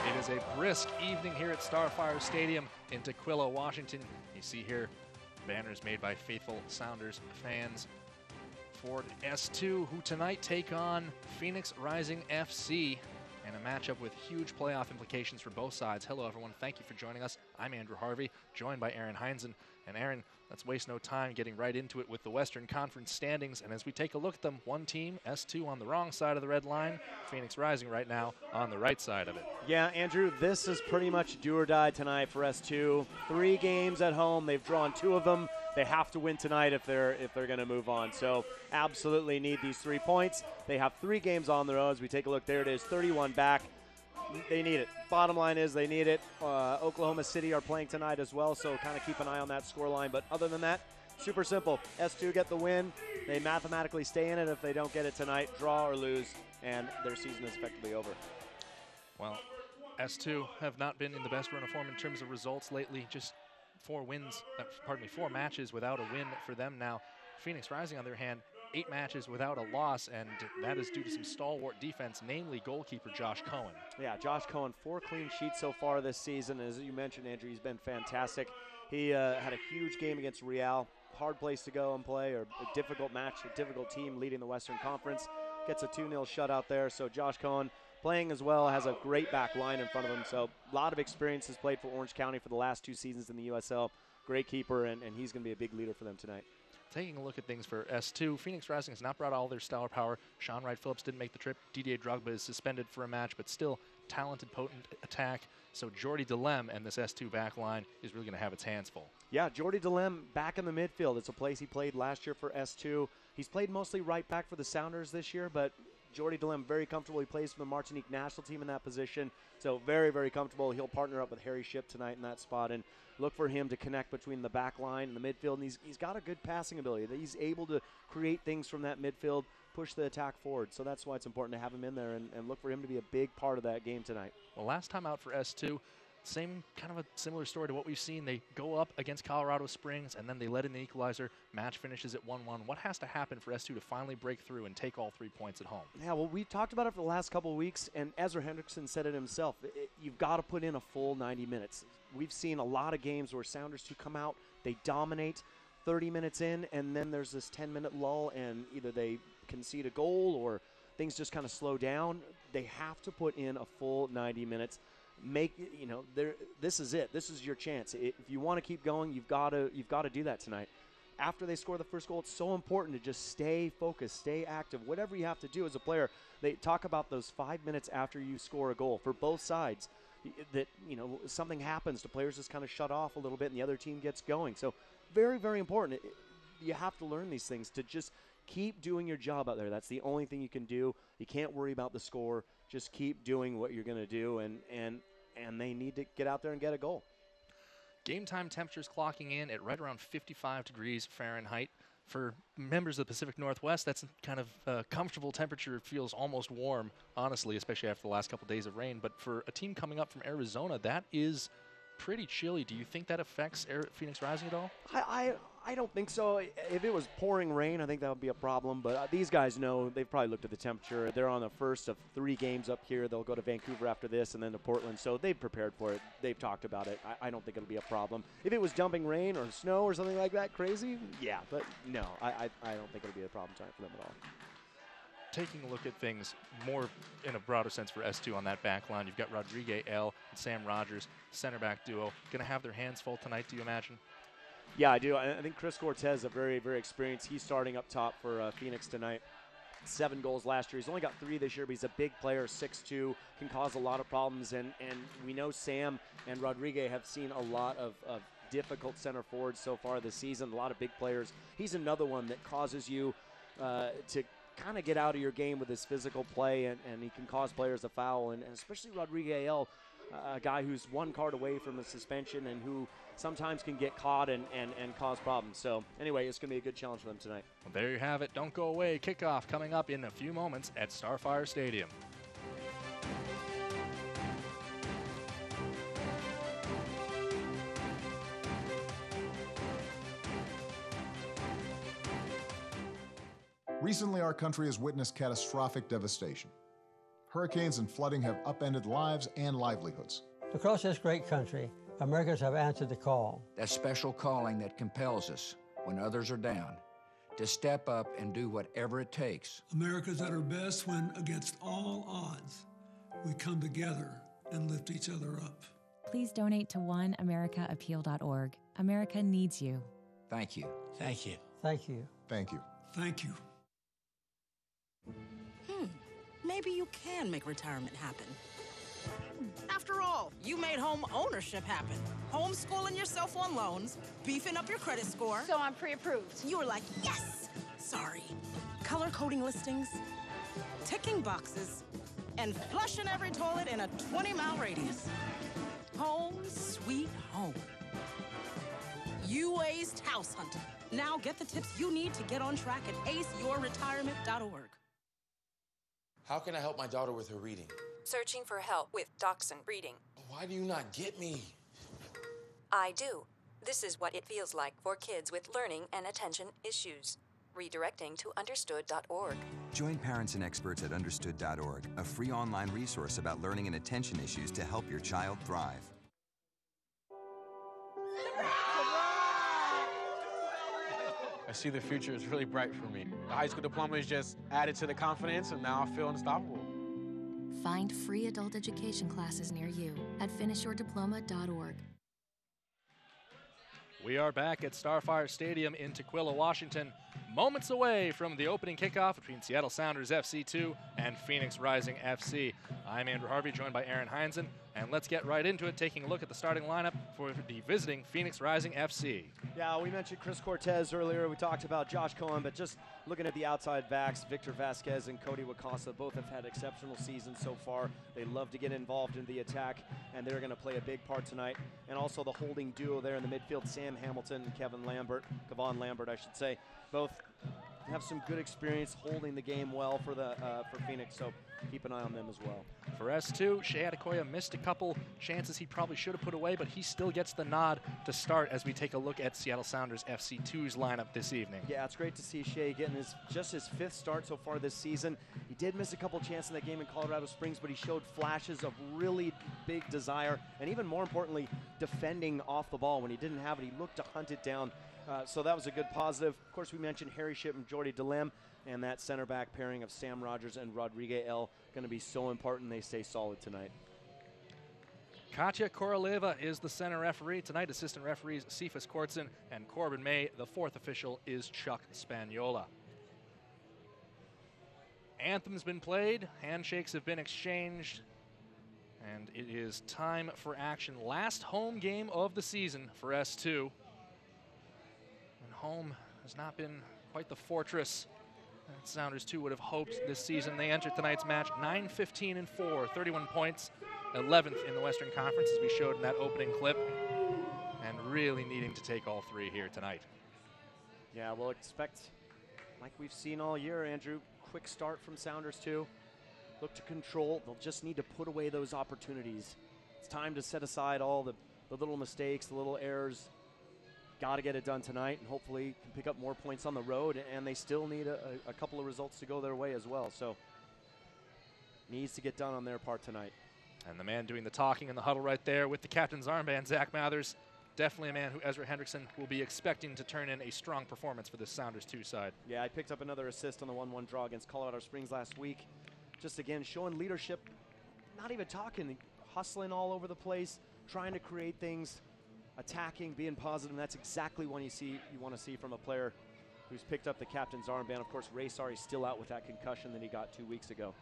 It is a brisk evening here at Starfire Stadium in Tequila, Washington. You see here banners made by faithful Sounders fans for S2, who tonight take on Phoenix Rising FC and a matchup with huge playoff implications for both sides. Hello, everyone. Thank you for joining us. I'm Andrew Harvey, joined by Aaron Heinzen. And Aaron, let's waste no time getting right into it with the Western Conference standings. And as we take a look at them, one team, S2, on the wrong side of the red line, Phoenix Rising right now on the right side of it. Yeah, Andrew, this is pretty much do or die tonight for S2. 3 games at home. They've drawn 2 of them. They have to win tonight if they're going to move on. So absolutely need these 3 points. They have 3 games on their own. As we take a look, there it is, 31 back. They need it. Bottom line is they need it. Oklahoma City are playing tonight as well, so kind of keep an eye on that scoreline. But other than that, super simple. S2 get the win. They mathematically stay in it. If they don't get it tonight, draw or lose, and their season is effectively over. Well, S2 have not been in the best run of form in terms of results lately. Just 4 matches without a win for them now. Phoenix Rising, on the other hand, 8 matches without a loss, and that is due to some stalwart defense, namely goalkeeper Josh Cohen. Yeah, Josh Cohen, 4 clean sheets so far this season. As you mentioned, Andrew, he's been fantastic. He had a huge game against Real. Hard place to go and play, or a difficult match, a difficult team leading the Western Conference. Gets a 2-0 shutout there, so Josh Cohen playing as well, has a great back line in front of him. So a lot of experience, has played for Orange County for the last 2 seasons in the USL. Great keeper, and he's going to be a big leader for them tonight. Taking a look at things for S2, Phoenix Rising has not brought all their star power. Sean Wright-Phillips didn't make the trip. Didier Drogba is suspended for a match, but still talented, potent attack. So Jordy DeLem and this S2 back line is really going to have its hands full. Yeah, Jordy DeLem back in the midfield. It's a place he played last year for S2. He's played mostly right back for the Sounders this year, but Jordy DeLem very comfortable. He plays for the Martinique national team in that position, so very, very comfortable. He'll partner up with Harry Shipp tonight in that spot, and look for him to connect between the back line and the midfield. And he's got a good passing ability. He's able to create things from that midfield, push the attack forward. So that's why it's important to have him in there and look for him to be a big part of that game tonight. Well, last time out for S2, same kind of a similar story to what we've seen. They go up against Colorado Springs, and then they let in the equalizer. Match finishes at 1-1. What has to happen for S2 to finally break through and take all 3 points at home? Yeah, well, we talked about it for the last couple of weeks, and Ezra Hendrickson said it himself. You've got to put in a full 90 minutes. We've seen a lot of games where Sounders 2 come out, they dominate 30 minutes in, and then there's this 10-minute lull, and either they concede a goal or things just kind of slow down. They have to put in a full 90 minutes. This is it. This is your chance. If you want to keep going, you've got to do that tonight. After they score the first goal, it's so important to just stay focused, stay active, whatever you have to do as a player. They talk about those 5 minutes after you score a goal for both sides. That something happens, the players just kind of shut off a little bit, and the other team gets going. So very, very important. You have to learn these things to just keep doing your job out there. That's the only thing you can do. You can't worry about the score. Just keep doing what you're going to do, and they need to get out there and get a goal. Game time temperatures clocking in at right around 55 degrees Fahrenheit. For members of the Pacific Northwest, that's kind of a comfortable temperature. It feels almost warm, honestly, especially after the last couple days of rain. But for a team coming up from Arizona, that is pretty chilly. Do you think that affects Phoenix Rising at all? I don't think so. If it was pouring rain, I think that would be a problem. But these guys know. They've probably looked at the temperature. They're on the first of 3 games up here. They'll go to Vancouver after this and then to Portland. So they've prepared for it. They've talked about it. I don't think it'll be a problem. If it was dumping rain or snow or something like that, crazy, yeah. But no, I don't think it'll be a problem tonight for them at all. Taking a look at things more in a broader sense for S2 on that back line, you've got Rodrigue L and Sam Rogers, center back duo, going to have their hands full tonight, do you imagine? Yeah, I do. I think Chris Cortez, a very, very experienced. He's starting up top for Phoenix tonight. 7 goals last year. He's only got 3 this year, but he's a big player, 6'2", can cause a lot of problems. And we know Sam and Rodrigue have seen a lot of difficult center forwards so far this season, a lot of big players. He's another one that causes you to kind of get out of your game with his physical play, and he can cause players to foul, and especially Rodrigue L, a guy who's 1 card away from a suspension and who sometimes can get caught and cause problems. So anyway, it's going to be a good challenge for them tonight. Well, there you have it. Don't go away. Kickoff coming up in a few moments at Starfire Stadium. Recently, our country has witnessed catastrophic devastation. Hurricanes and flooding have upended lives and livelihoods. Across this great country, Americans have answered the call. That special calling that compels us, when others are down, to step up and do whatever it takes. America's at her best when, against all odds, we come together and lift each other up. Please donate to oneamericaappeal.org. America needs you. Thank you. Thank you. Thank you. Thank you. Thank you. Maybe you can make retirement happen. After all, you made home ownership happen. Homeschooling yourself on loans, beefing up your credit score. So I'm pre-approved. You were like, yes! Sorry. Color-coding listings, ticking boxes, and flushing every toilet in a 20-mile radius. Home sweet home. You aced house hunting. Now get the tips you need to get on track at aceyourretirement.org. How can I help my daughter with her reading? Searching for help with Dachshund Reading. Why do you not get me? I do. This is what it feels like for kids with learning and attention issues. Redirecting to understood.org. Join parents and experts at understood.org, a free online resource about learning and attention issues to help your child thrive. I see the future is really bright for me. The high school diploma is just added to the confidence, and now I feel unstoppable. Find free adult education classes near you at finishyourdiploma.org. We are back at Starfire Stadium in Tequila, Washington, moments away from the opening kickoff between Seattle Sounders FC2 and Phoenix Rising FC. I'm Andrew Harvey, joined by Aaron Heinzen, and let's get right into it, taking a look at the starting lineup for the visiting Phoenix Rising FC. Yeah, we mentioned Chris Cortez earlier. We talked about Josh Cohen, but just looking at the outside backs, Victor Vasquez and Cody Wakasa both have had exceptional seasons so far. They love to get involved in the attack, and they're going to play a big part tonight. And also the holding duo there in the midfield, Sam Hamilton and Kevon Lambert, I should say. Both have some good experience holding the game well for Phoenix, so keep an eye on them as well. For S2, Shea Adekoya missed a couple chances he probably should have put away, but he still gets the nod to start as we take a look at Seattle Sounders FC2's lineup this evening. Yeah, it's great to see Shea getting just his fifth start so far this season. He did miss a couple chances in that game in Colorado Springs, but he showed flashes of really big desire, and even more importantly, defending off the ball. When he didn't have it, he looked to hunt it down. So that was a good positive. Of course, we mentioned Harry Shipp and Jordy DeLem, and that center back pairing of Sam Rogers and Rodrigue L going to be so important they stay solid tonight. Katya Koroleva is the center referee tonight. Assistant referees Cephas Kortson and Corbin May. The fourth official is Chuck Spagnola. Anthem's been played, handshakes have been exchanged, and it is time for action. Last home game of the season for S2. And home has not been quite the fortress that Sounders 2 would have hoped this season. They entered tonight's match 9-15-4, 31 points, 11th in the Western Conference, as we showed in that opening clip, and really needing to take all three here tonight. Yeah, we'll expect, like we've seen all year, Andrew, quick start from Sounders 2. Look to control. They'll just need to put away those opportunities. It's time to set aside all the little mistakes, the little errors. Got to get it done tonight, and hopefully can pick up more points on the road, and they still need a couple of results to go their way as well. So needs to get done on their part tonight. And the man doing the talking in the huddle right there with the captain's armband, Zach Mathers, definitely a man who Ezra Hendrickson will be expecting to turn in a strong performance for this Sounders 2 side. Yeah, I picked up another assist on the 1-1 draw against Colorado Springs last week. Just again, showing leadership, not even talking, hustling all over the place, trying to create things, attacking, being positive, and that's exactly what you want to see from a player who's picked up the captain's armband. Of course, Ray Sari's still out with that concussion that he got 2 weeks ago.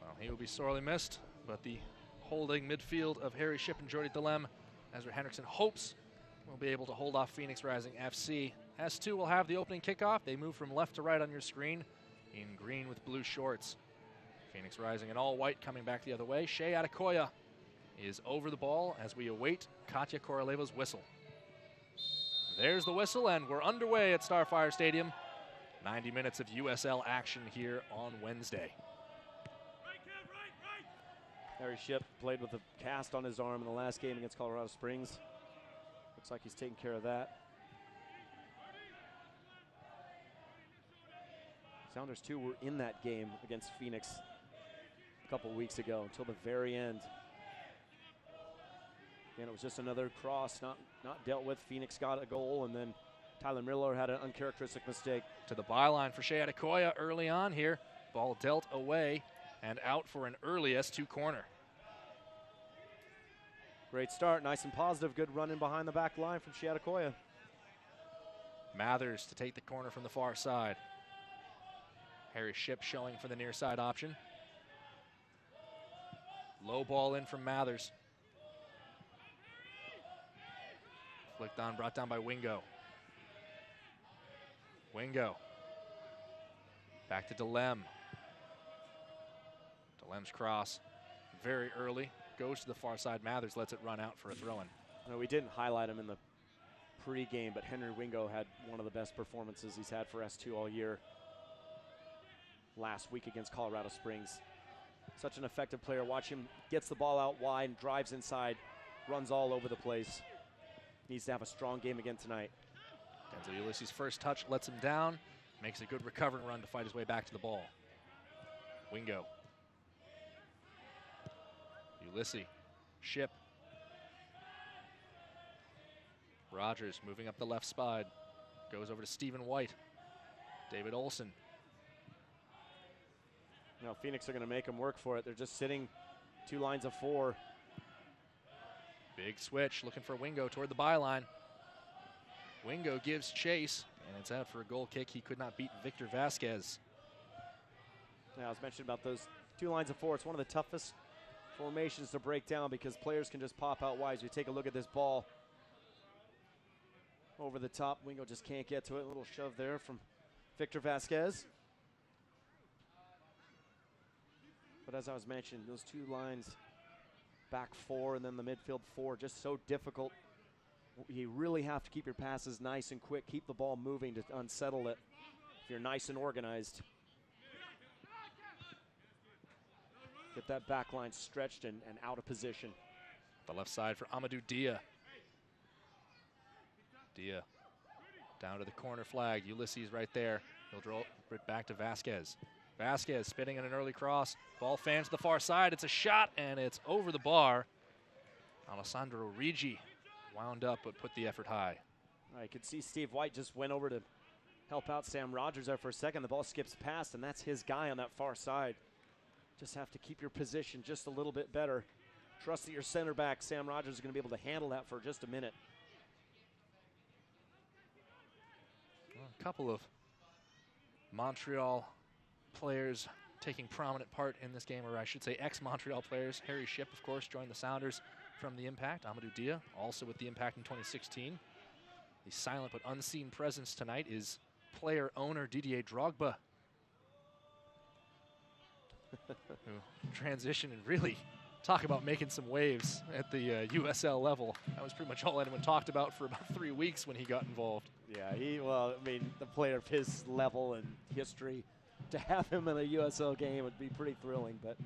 Well, he will be sorely missed, but the holding midfield of Harry Shipp and Jordy DeLem, Ezra Hendrickson hopes will be able to hold off Phoenix Rising FC. S2 will have the opening kickoff. They move from left to right on your screen in green with blue shorts. Phoenix Rising in all white coming back the other way. Shea Adekoya is over the ball as we await Katya Koroleva's whistle. There's the whistle, and we're underway at Starfire Stadium. 90 minutes of USL action here on Wednesday. Harry Shipp played with a cast on his arm in the last game against Colorado Springs. Looks like he's taking care of that. Sounders, too, were in that game against Phoenix a couple weeks ago until the very end. And it was just another cross, not dealt with. Phoenix got a goal, and then Tyler Miller had an uncharacteristic mistake. To the byline for Shea Adekoya early on here. Ball dealt away and out for an early S2 corner. Great start, nice and positive. Good running behind the back line from Shea Adekoya. Mathers to take the corner from the far side. Harry Shipp showing for the near side option. Low ball in from Mathers. Flicked on, brought down by Wingo. Wingo. Back to DeLem. DeLem's cross very early. Goes to the far side. Mathers lets it run out for a throw-in. No, we didn't highlight him in the pregame, but Henry Wingo had one of the best performances he's had for S2 all year. Last week against Colorado Springs. Such an effective player. Watch him, gets the ball out wide, drives inside, runs all over the place. Needs to have a strong game again tonight. Denzel Ulysses' first touch lets him down. Makes a good recovering run to fight his way back to the ball. Wingo. Ulysses. Shipp. Rogers moving up the left side. Goes over to Stephen White. David Olson. Now Phoenix are going to make them work for it. They're just sitting 2 lines of 4. Big switch, looking for Wingo toward the byline. Wingo gives chase, and it's out for a goal kick. He could not beat Victor Vasquez. Now, I was mentioning about those 2 lines of 4. It's one of the toughest formations to break down because players can just pop out wide. As we take a look at this ball over the top, Wingo just can't get to it. A little shove there from Victor Vasquez. But as I was mentioning, those 2 lines, back 4 and then the midfield 4, just so difficult. You really have to keep your passes nice and quick, keep the ball moving to unsettle it if you're nice and organized. Get that back line stretched and out of position. The left side for Amadou Dia. Dia down to the corner flag. Ulysses right there. He'll draw it back to Vasquez. Vasquez spinning in an early cross. Ball fans to the far side. It's a shot, and it's over the bar. Alessandro Rigi wound up, but put the effort high. I could see Steve White just went over to help out Sam Rogers there for a second. The ball skips past, and that's his guy on that far side. Just have to keep your position just a little bit better. Trust that your center back, Sam Rogers, is going to be able to handle that for just a minute. Well, a couple of Montreal players taking prominent part in this game, or I should say ex-Montreal players. Harry Shipp, of course, joined the Sounders from the Impact. Amadou Dia, also with the Impact in 2016. The silent but unseen presence tonight is player-owner Didier Drogba, who transitioned and really talk about making some waves at the USL level. That was pretty much all anyone talked about for about 3 weeks when he got involved. Yeah, the player of his level and history, to have him in a USL game would be pretty thrilling, but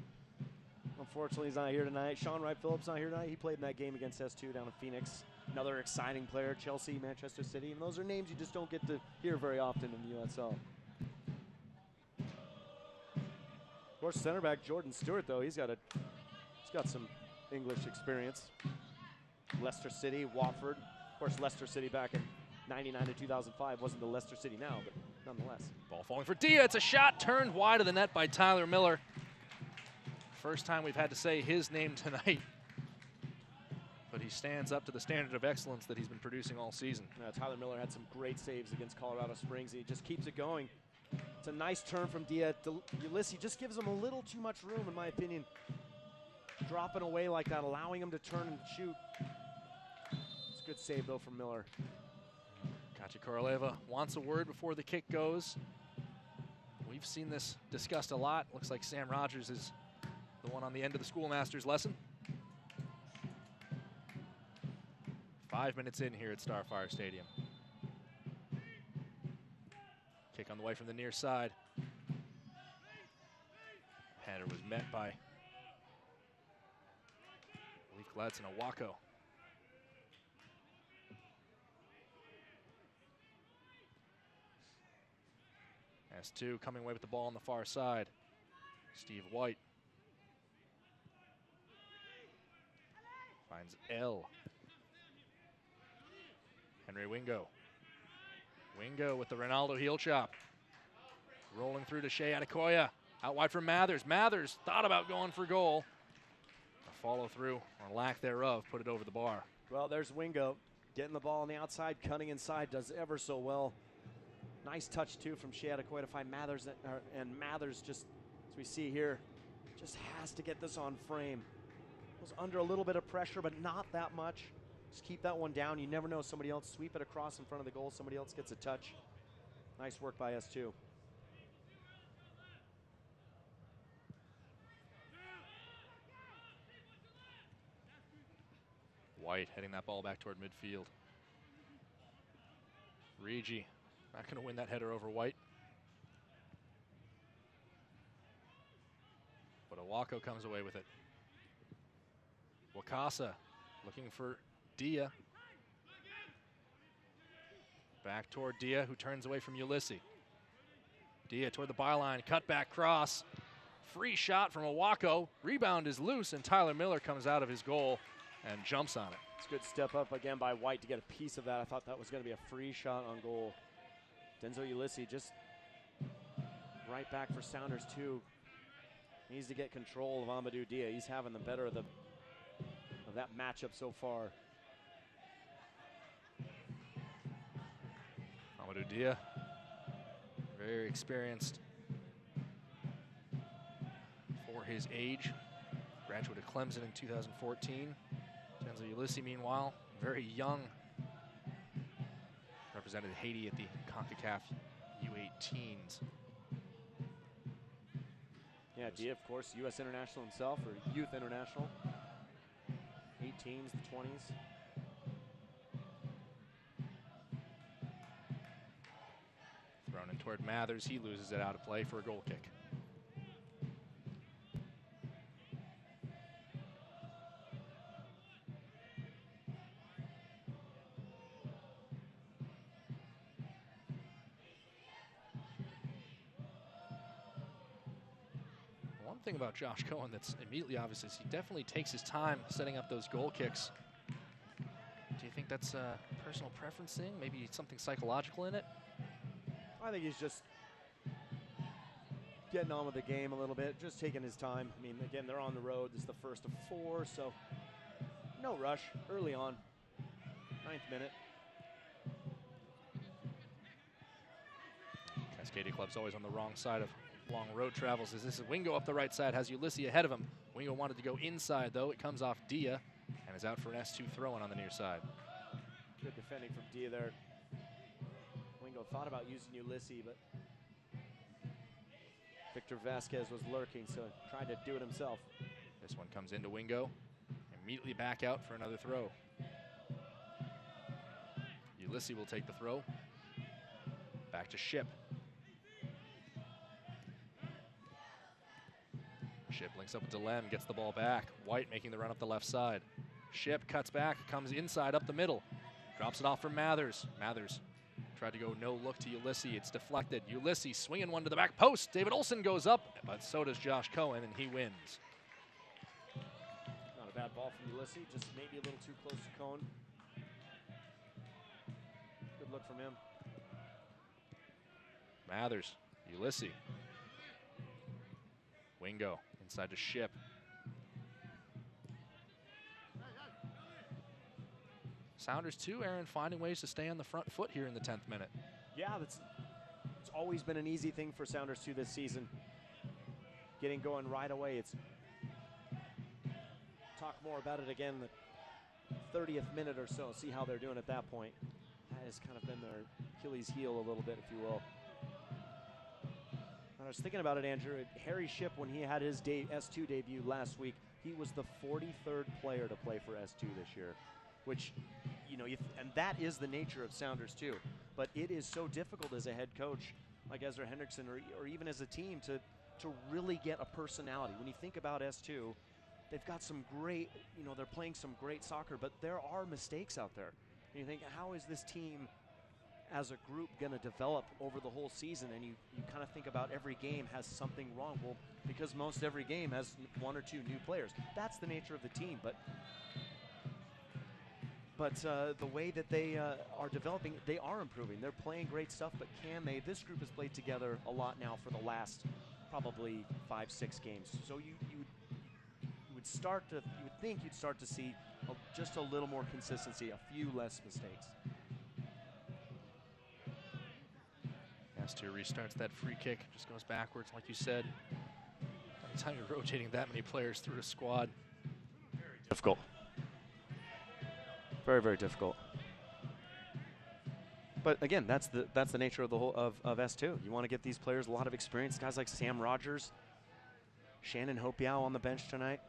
unfortunately he's not here tonight. Sean Wright-Phillips not here tonight. He played in that game against S2 down in Phoenix. Another exciting player, Chelsea, Manchester City, and those are names you just don't get to hear very often in the USL. Of course, center back Jordan Stewart, though, he's got some English experience. Leicester City, Watford. Of course, Leicester City back in 99 to 2005 wasn't the Leicester City now, but nonetheless. Ball falling for Dia. It's a shot turned wide of the net by Tyler Miller. First time we've had to say his name tonight. But he stands up to the standard of excellence that he's been producing all season. Tyler Miller had some great saves against Colorado Springs, and he just keeps it going. It's a nice turn from Dia. Ulysses just gives him a little too much room, in my opinion. Dropping away like that, allowing him to turn and shoot. It's a good save, though, from Miller. Katya Koroleva wants a word before the kick goes. We've seen this discussed a lot. Looks like Sam Rogers is the one on the end of the schoolmaster's lesson. 5 minutes in here at Starfire Stadium. Kick on the way from the near side. Header was met by Leif Gladson Awako. S2 coming away with the ball on the far side. Steve White finds L. Henry Wingo. Wingo with the Ronaldo heel chop. Rolling through to Shea Adekoya. Out wide for Mathers. Mathers thought about going for goal. A follow through, or lack thereof, put it over the bar. Well, there's Wingo getting the ball on the outside, cutting inside, does ever so well. Nice touch, too, from Shea Adekoya to find Mathers. And Mathers, just as we see here, just has to get this on frame. Was under a little bit of pressure, but not that much. Just keep that one down. You never know. Somebody else sweep it across in front of the goal. Somebody else gets a touch. Nice work by S2. White heading that ball back toward midfield. Regi not going to win that header over White. But Owako comes away with it. Wakasa looking for Dia. Back toward Dia, who turns away from Ulysses. Dia toward the byline, cut back cross. Free shot from Owako. Rebound is loose, and Tyler Miller comes out of his goal and jumps on it. It's a good step up again by White to get a piece of that. I thought that was going to be a free shot on goal. Denzel Ulysses just right back for Sounders too. Needs to get control of Amadou Dia. He's having the better of that matchup so far. Amadou Dia, very experienced for his age. Graduate of Clemson in 2014. Denzel Ulysses, meanwhile, very young. Represented Haiti at the CONCACAF U18s. Yeah, Dia, of course, U.S. international himself, or youth international. 18s, the 20s. Thrown in toward Mathers. He loses it out of play for a goal kick. One thing about Josh Cohen that's immediately obvious is he definitely takes his time setting up those goal kicks. Do you think that's a personal preference thing? Maybe something psychological in it? I think he's just getting on with the game a little bit, just taking his time. I mean, again, they're on the road. This is the first of 4, so no rush early on. 9th minute. Cascadia Club's always on the wrong side of long road travels, as this is Wingo up the right side, has Ulysses ahead of him. Wingo wanted to go inside, though. It comes off Dia and is out for an S2 throw-in on the near side. Good defending from Dia there. Wingo thought about using Ulysses, but Victor Vasquez was lurking, so tried to do it himself. This one comes into Wingo. Immediately back out for another throw. Ulysses will take the throw. Back to Ship. Ship links up with Delem, gets the ball back. White making the run up the left side. Ship cuts back, comes inside up the middle. Drops it off for Mathers. Mathers tried to go no look to Ulysses. It's deflected. Ulysses swinging one to the back post. David Olson goes up, but so does Josh Cohen, and he wins. Not a bad ball from Ulysses, just maybe a little too close to Cohen. Good look from him. Mathers, Ulysses. Wingo inside to Ship. Sounders too, Aaron, finding ways to stay on the front foot here in the 10th minute. Yeah, it's always been an easy thing for Sounders too this season. Getting going right away. It's talk more about it again the 30th minute or so. See how they're doing at that point. That has kind of been their Achilles heel a little bit, if you will. And I was thinking about it, Andrew. Harry Ship, when he had his S2 debut last week, he was the 43rd player to play for S2 this year, which, you know, and that is the nature of Sounders too. But it is so difficult as a head coach like Ezra Hendrickson or even as a team to really get a personality. When you think about S2, they've got some great, you know, they're playing some great soccer, but there are mistakes out there. And you think, how is this team as a group going to develop over the whole season? And you kind of think about every game has something wrong. Well, because most every game has 1 or 2 new players. That's the nature of the team. But the way that they are developing, they are improving. They're playing great stuff, but can they? This group has played together a lot now for the last probably 5-6 games. So you would think you'd start to see just a little more consistency, a few less mistakes. S2 restarts that free kick, just goes backwards, like you said. Anytime you're rotating that many players through a squad, difficult. Very, very difficult. But again, that's the nature of the whole of S2. You want to get these players a lot of experience. Guys like Sam Rogers, Shannon Hopiao on the bench tonight.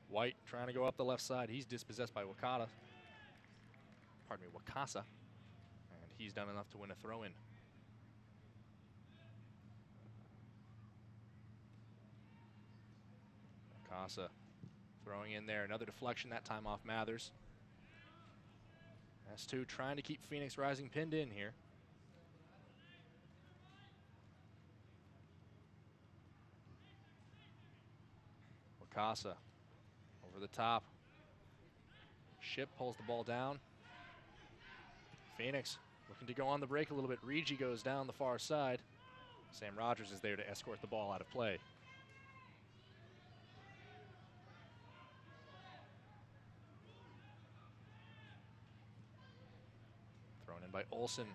White trying to go up the left side. He's dispossessed by Wakata. Pardon me, Wakasa. And he's done enough to win a throw-in. Wakasa throwing in there. Another deflection, that time off Mathers. S2 trying to keep Phoenix Rising pinned in here. Wakasa over the top. Ship pulls the ball down. Phoenix looking to go on the break a little bit. Regi goes down the far side. Sam Rogers is there to escort the ball out of play. Thrown in by Olsen.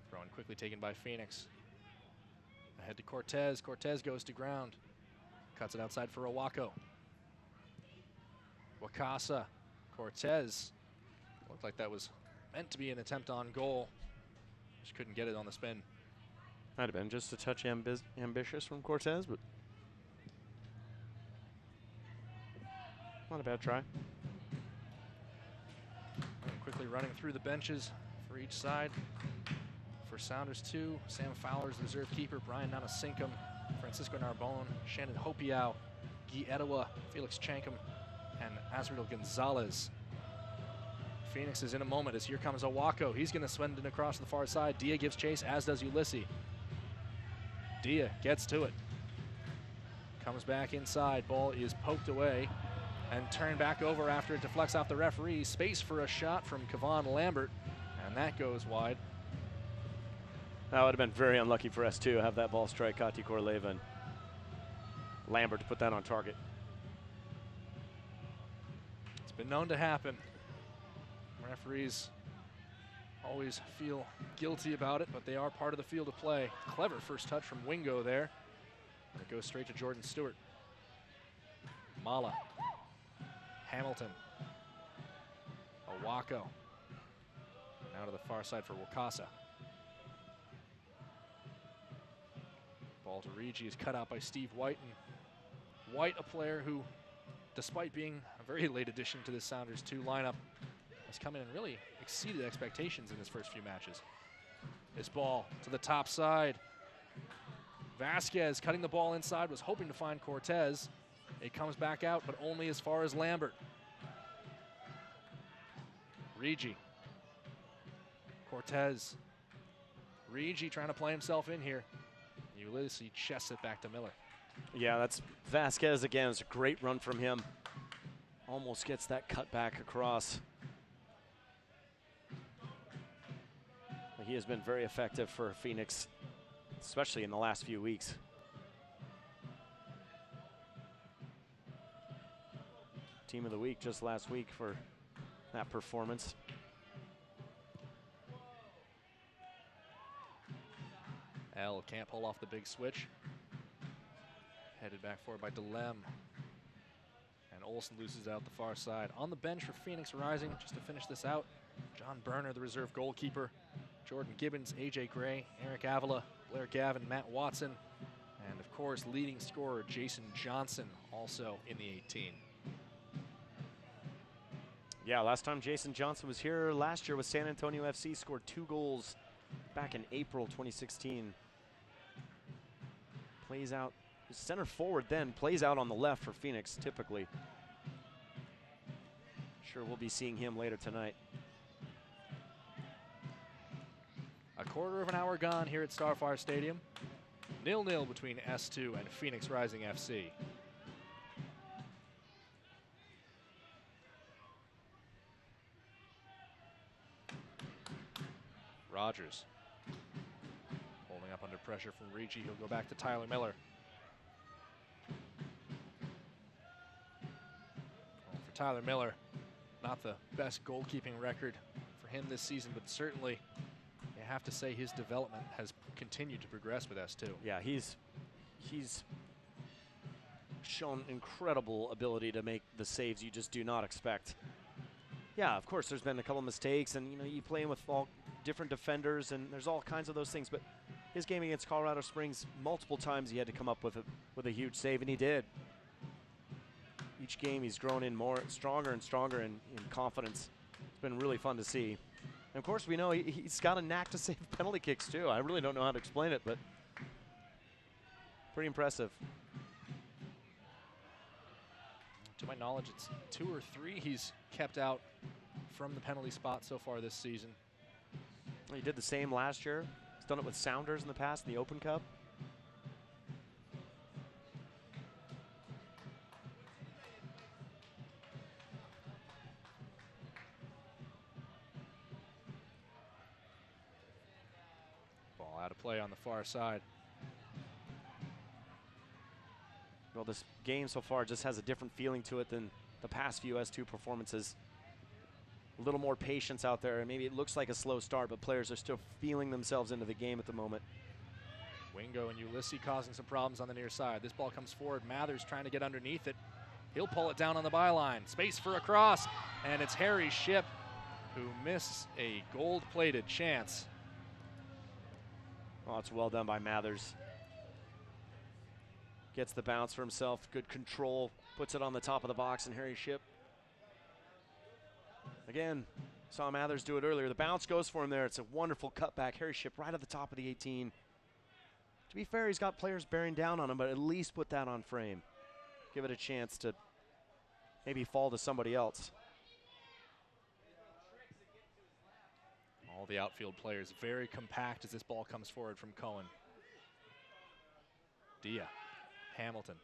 Thrown quickly taken by Phoenix. Ahead to Cortez. Cortez goes to ground. Cuts it outside for Owako. Wakasa. Cortez. Looked like that was meant to be an attempt on goal. Just couldn't get it on the spin. Might have been just a touch ambitious from Cortez, but not a bad try. Quickly running through the benches for each side. For Sounders 2, Sam Fowler's the reserve keeper, Brian Nanasinkum, Francisco Narbonne, Shannon Hopiao, Guy Etowah, Felix Chankum, and Azriel Gonzalez. Phoenix is in a moment as here comes Owako. He's going to send it across the far side. Dia gives chase, as does Ulysses. Dia gets to it. Comes back inside. Ball is poked away and turned back over after it deflects off the referee. Space for a shot from Kevon Lambert, and that goes wide. That would have been very unlucky for S2 to have that ball strike Kati Korleva and Lambert to put that on target. It's been known to happen. Referees always feel guilty about it, but they are part of the field of play. Clever first touch from Wingo there. And it goes straight to Jordan Stewart. Mala. Hamilton. Owako. Now to the far side for Wakasa. Ball to Regi is cut out by Steve White. And White, a player who, despite being a very late addition to this Sounders 2 lineup, has come in and really exceeded expectations in his first few matches. This ball to the top side. Vasquez cutting the ball inside, was hoping to find Cortez. It comes back out, but only as far as Lambert. Regi. Cortez. Regi trying to play himself in here. Ulysses chests it back to Miller. Yeah, that's Vasquez again. It's a great run from him. Almost gets that cut back across. He has been very effective for Phoenix, especially in the last few weeks. Team of the week just last week for that performance. L can't pull off the big switch. Headed back forward by DeLem. And Olsen loses out the far side. On the bench for Phoenix Rising, just to finish this out, John Berner, the reserve goalkeeper, Jordan Gibbons, AJ Gray, Eric Avila, Blair Gavin, Matt Watson, and of course leading scorer Jason Johnson, also in the 18. Yeah, last time Jason Johnson was here last year with San Antonio FC, scored 2 goals back in April 2016. Plays out, center forward then, plays out on the left for Phoenix typically. Sure, we'll be seeing him later tonight. A quarter of an hour gone here at Starfire Stadium. 0-0 between S2 and Phoenix Rising FC. Rogers holding up under pressure from Ricci. He'll go back to Tyler Miller. Well, for Tyler Miller, not the best goalkeeping record for him this season, but certainly you have to say his development has continued to progress with S2. Yeah, he's shown incredible ability to make the saves you just do not expect. Yeah, of course, there's been a couple mistakes, and you play with all different defenders, and there's all kinds of those things. But his game against Colorado Springs, multiple times he had to come up with a huge save, and he did. Each game he's grown in stronger and stronger in confidence. It's been really fun to see. And of course, we know he's got a knack to save penalty kicks too. I really don't know how to explain it, but pretty impressive. To my knowledge, it's 2 or 3 he's kept out from the penalty spot so far this season. Well, he did the same last year. He's done it with Sounders in the past in the Open Cup. Ball out of play on the far side. Well, this game so far just has a different feeling to it than the past few S2 performances. A little more patience out there, and maybe it looks like a slow start, but players are still feeling themselves into the game at the moment. Wingo and Ulysses causing some problems on the near side. This ball comes forward. Mathers trying to get underneath it. He'll pull it down on the byline. Space for a cross, and it's Harry Shipp who missed a gold-plated chance. Oh, it's well done by Mathers. Gets the bounce for himself. Good control. Puts it on the top of the box, and Harry Shipp. Again, saw Mathers do it earlier. The bounce goes for him there. It's a wonderful cutback. Harry Shipp right at the top of the 18. To be fair, he's got players bearing down on him, but at least put that on frame. Give it a chance to maybe fall to somebody else. All the outfield players very compact as this ball comes forward from Cohen. Dia, Hamilton.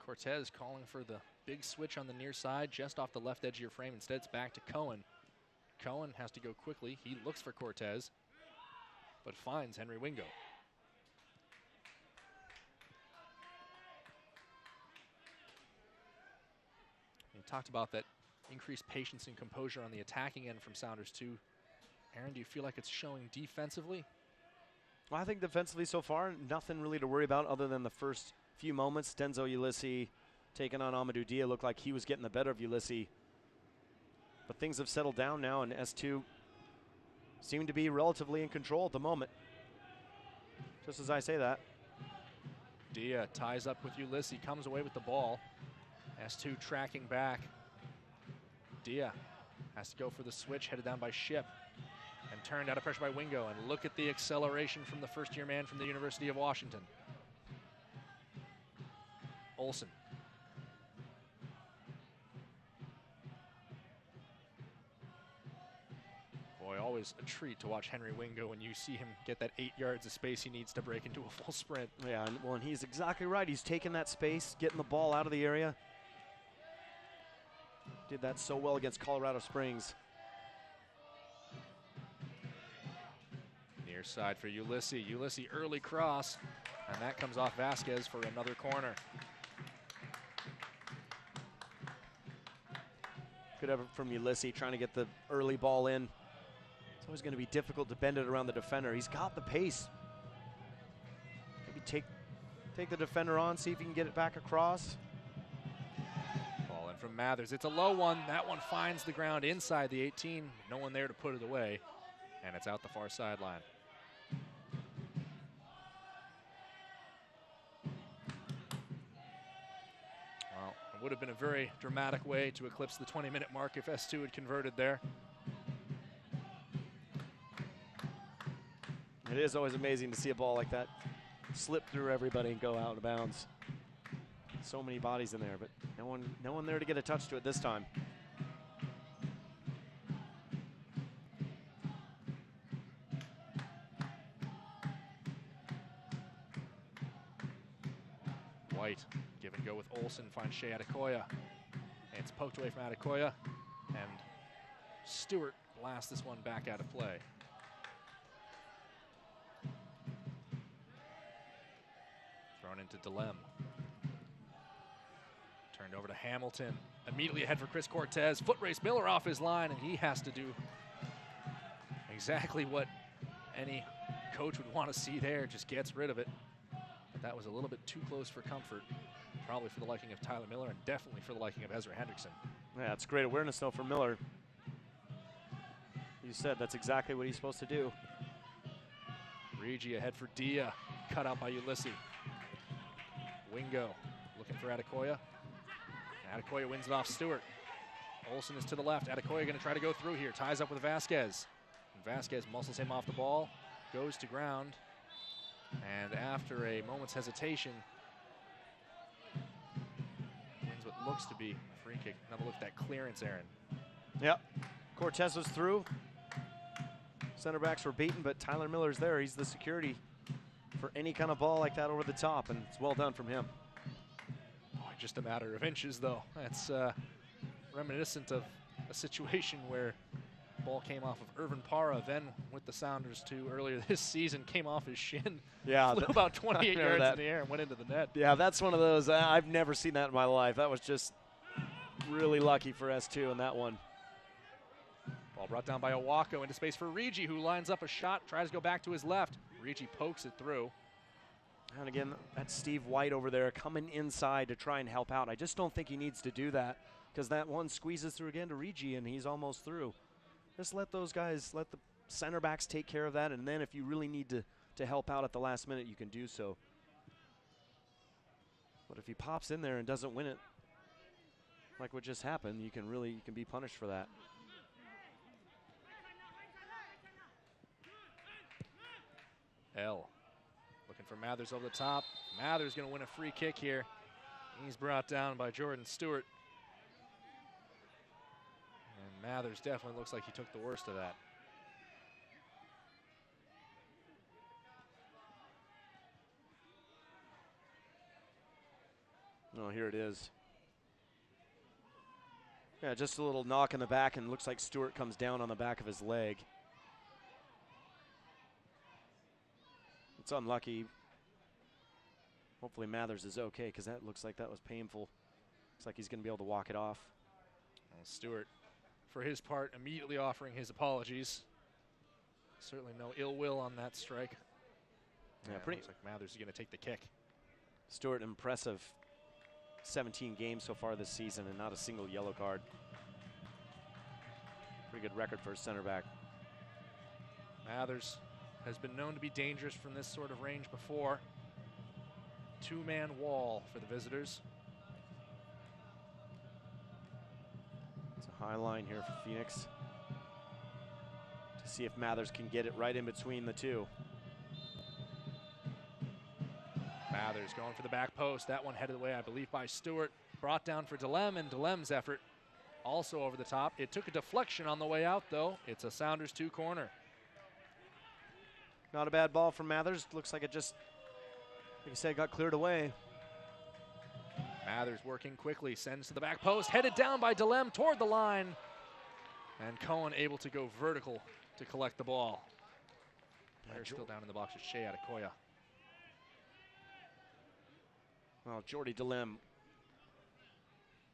Cortez calling for the big switch on the near side, just off the left edge of your frame. Instead, it's back to Cohen. Cohen has to go quickly. He looks for Cortez, but finds Henry Wingo. You talked about that increased patience and composure on the attacking end from Sounders too. Aaron, do you feel like it's showing defensively? Well, I think defensively so far, nothing really to worry about other than the first few moments. Denzo Ulysses taking on Amadou Dia looked like he was getting the better of Ulysses. But things have settled down now, and S2 seem to be relatively in control at the moment. Just as I say that. Dia ties up with Ulysses, comes away with the ball. S2 tracking back. Dia has to go for the switch, headed down by Shipp, and turned out of pressure by Wingo. And look at the acceleration from the first-year man from the University of Washington. Olsen. Boy, always a treat to watch Henry Wingo when you see him get that 8 yards of space he needs to break into a full sprint. Yeah, and he's exactly right. He's taking that space, getting the ball out of the area. Did that so well against Colorado Springs. Near side for Ulysses. Ulysses early cross, and that comes off Vasquez for another corner. Good effort from Ulysses trying to get the early ball in. It's always going to be difficult to bend it around the defender. He's got the pace. Maybe take the defender on, see if he can get it back across. Ball in from Mathers. It's a low one. That one finds the ground inside the 18. No one there to put it away, and it's out the far sideline. Well, it would have been a very dramatic way to eclipse the 20-minute mark if S2 had converted there. It is always amazing to see a ball like that slip through everybody and go out of bounds. So many bodies in there, but no one there to get a touch to it this time. White, give and go with Olsen, finds Shea Adekoya. And it's poked away from Adekoya, and Stewart blasts this one back out of play. Thrown into DeLem. Turned over to Hamilton. Immediately ahead for Chris Cortez. Foot race Miller off his line, and he has to do exactly what any coach would want to see there. Just gets rid of it. But that was a little bit too close for comfort. Probably for the liking of Tyler Miller, and definitely for the liking of Ezra Hendrickson. Yeah, it's great awareness, though, for Miller. You said that's exactly what he's supposed to do. Regi ahead for Dia. Cut out by Ulysses. Wingo looking for Adekoya. Adekoya wins it off Stewart. Olsen is to the left. Adekoya going to try to go through here. Ties up with Vasquez. And Vasquez muscles him off the ball. Goes to ground. And after a moment's hesitation, wins what looks to be a free kick. Another look at that clearance, Aaron. Yep. Cortez was through. Center backs were beaten, but Tyler Miller's there. He's the security for any kind of ball like that over the top, and it's well done from him. Oh, just a matter of inches, though. That's reminiscent of a situation where the ball came off of Irvin Parra, then with the Sounders too earlier this season, came off his shin. Yeah, flew about 28 yards in the air and went into the net. Yeah, that's one of those. I've never seen that in my life. That was just really lucky for S2 in that one. Ball brought down by Owako into space for Regi, who lines up a shot, tries to go back to his left. Regi pokes it through. And again, that's Steve White over there coming inside to try and help out. I just don't think he needs to do that, because that one squeezes through again to Regi, and he's almost through. Just let those guys, let the center backs take care of that, and then if you really need to help out at the last minute, you can do so. But if he pops in there and doesn't win it, like what just happened, you can be punished for that. L looking for Mathers over the top. Mathers going to win a free kick here. He's brought down by Jordan Stewart. And Mathers definitely looks like he took the worst of that. Oh, here it is. Yeah, just a little knock in the back, and looks like Stewart comes down on the back of his leg. It's unlucky. Hopefully Mathers is okay, because that looks like that was painful. Looks like he's going to be able to walk it off. Well, Stewart, for his part, immediately offering his apologies. Certainly no ill will on that strike. Yeah, looks like Mathers is going to take the kick. Stewart, impressive 17 games so far this season and not a single yellow card. Pretty good record for a center back. Mathers has been known to be dangerous from this sort of range before. Two-man wall for the visitors. It's a high line here for Phoenix to see if Mathers can get it right in between the two. Mathers going for the back post. That one headed away, I believe, by Stewart. Brought down for DeLem, and DeLem's effort also over the top. It took a deflection on the way out, though. It's a Sounders 2 corner. Not a bad ball from Mathers. Looks like it just, like you said, got cleared away. Mathers working quickly, sends to the back post, headed down by DeLem toward the line. And Cohen able to go vertical to collect the ball. Player still down in the box with Shea Adekoya. Well, Jordy DeLem.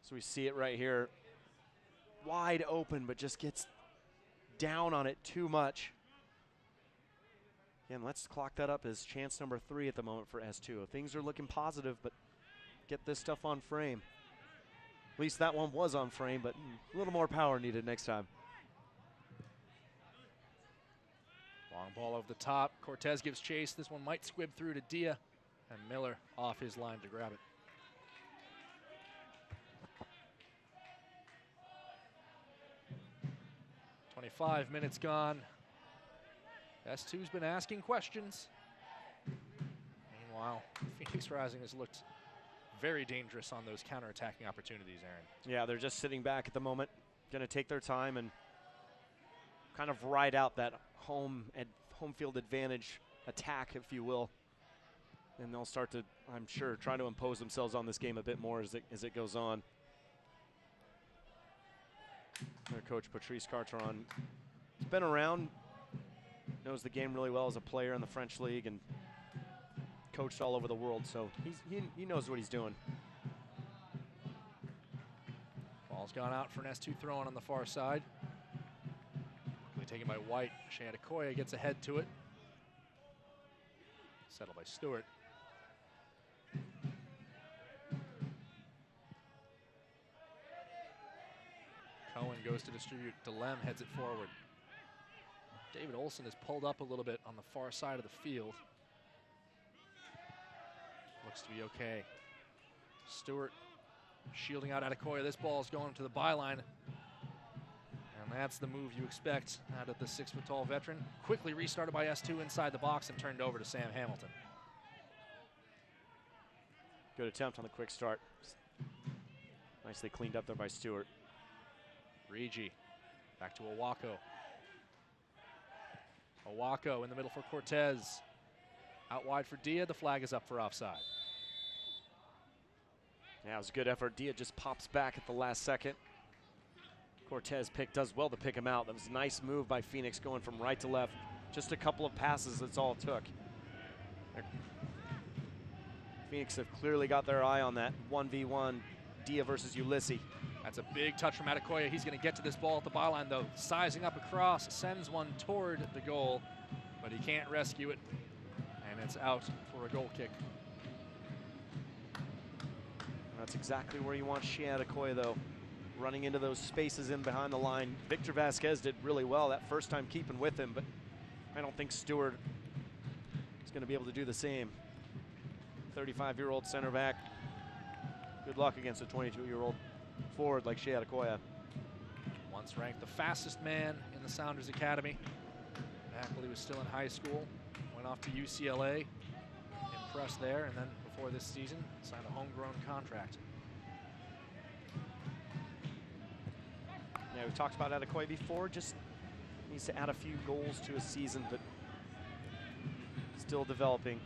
So we see it right here. Wide open, but just gets down on it too much. Again, let's clock that up as chance number 3 at the moment for S2. Things are looking positive, but get this stuff on frame. At least that one was on frame, but a little more power needed next time. Long ball over the top. Cortez gives chase. This one might squib through to Dia, and Miller off his line to grab it. .25 minutes gone. S2's been asking questions. Meanwhile, Phoenix Rising has looked very dangerous on those counterattacking opportunities, Aaron. Yeah, they're just sitting back at the moment, going to take their time and kind of ride out that home field advantage attack, if you will. And they'll start to, I'm sure, try to impose themselves on this game a bit more as it goes on. Their coach, Patrice Carteron, has been around, knows the game really well as a player in the French league and coached all over the world, so he knows what he's doing. Ball's gone out for an S2 throw-in on the far side. Quickly taken by White. Shea Adekoya gets ahead to it. Settled by Stewart. Cohen goes to distribute. DeLem heads it forward. David Olson is pulled up a little bit on the far side of the field. Looks to be okay. Stewart shielding out Adekoya. This ball is going to the byline. And that's the move you expect out of the 6-foot-tall veteran. Quickly restarted by S2 inside the box and turned over to Sam Hamilton. Good attempt on the quick start. Nicely cleaned up there by Stewart. Rigi back to Owako. Owako in the middle for Cortez. Out wide for Dia. The flag is up for offside. Yeah, it was a good effort. Dia just pops back at the last second. Cortez does well to pick him out. That was a nice move by Phoenix going from right to left. Just a couple of passes, that's all it took. Phoenix have clearly got their eye on that 1v1 Dia versus Ulysses. That's a big touch from Adekoya. He's going to get to this ball at the byline, though. Sizing up across, sends one toward the goal, but he can't rescue it, and it's out for a goal kick. That's exactly where you want Shea Adekoya, though. Running into those spaces in behind the line. Victor Vasquez did really well that first time keeping with him, but I don't think Stewart is going to be able to do the same. 35-year-old center back. Good luck against a 22-year-old forward like Shea Adekoya. Once ranked the fastest man in the Sounders Academy. Back while he was still in high school. Went off to UCLA. Impressed there, and then before this season, signed a homegrown contract. Yeah, we've talked about Adekoya before. Just needs to add a few goals to his season, but still developing.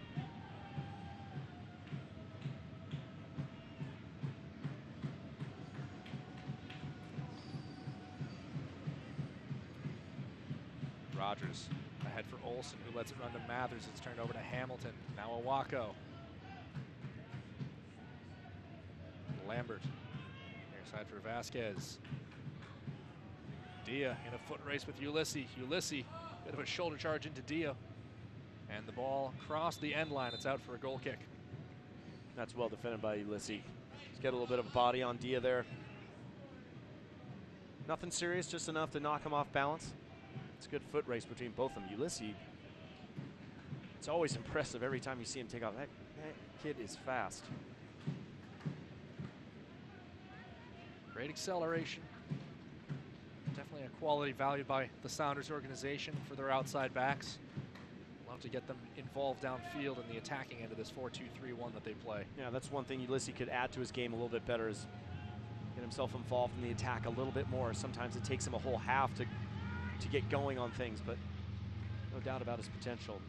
Rogers ahead for Olsen, who lets it run to Mathers. It's turned over to Hamilton. Now Owako. Lambert. Near side for Vasquez. Dia in a foot race with Ulysses. Ulysses, bit of a shoulder charge into Dia. And the ball crossed the end line. It's out for a goal kick. That's well defended by Ulysses. He's got a little bit of body on Dia there. Nothing serious, just enough to knock him off balance. It's a good foot race between both of them. Ulysses, it's always impressive every time you see him take off. That kid is fast. Great acceleration. Definitely a quality valued by the Sounders organization for their outside backs. Love to get them involved downfield in the attacking end of this 4-2-3-1 that they play. Yeah, that's one thing Ulysses could add to his game a little bit better, is get himself involved in the attack a little bit more. Sometimes it takes him a whole half to get going on things, but no doubt about his potential,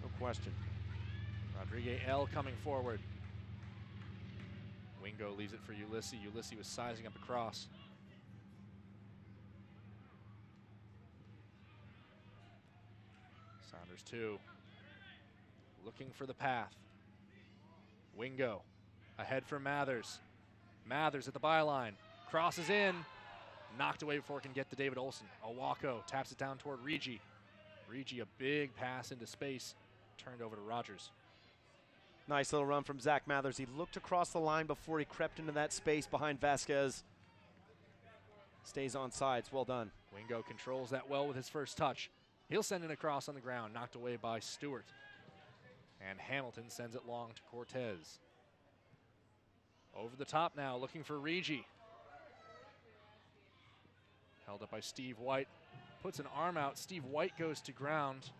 no question. Rodriguez L coming forward. Wingo leaves it for Ulysses. Ulysses was sizing up across. Sounders 2. Looking for the path. Wingo ahead for Mathers. Mathers at the byline. Crosses in. Knocked away before it can get to David Olson. Owako taps it down toward Rigi. Rigi, a big pass into space. Turned over to Rogers. Nice little run from Zach Mathers. He looked across the line before he crept into that space behind Vasquez. Stays on sides. Well done. Wingo controls that well with his first touch. He'll send it across on the ground. Knocked away by Stewart. And Hamilton sends it long to Cortez. Over the top now, looking for Rigi. Held up by Steve White. puts an arm out. Steve White goes to ground.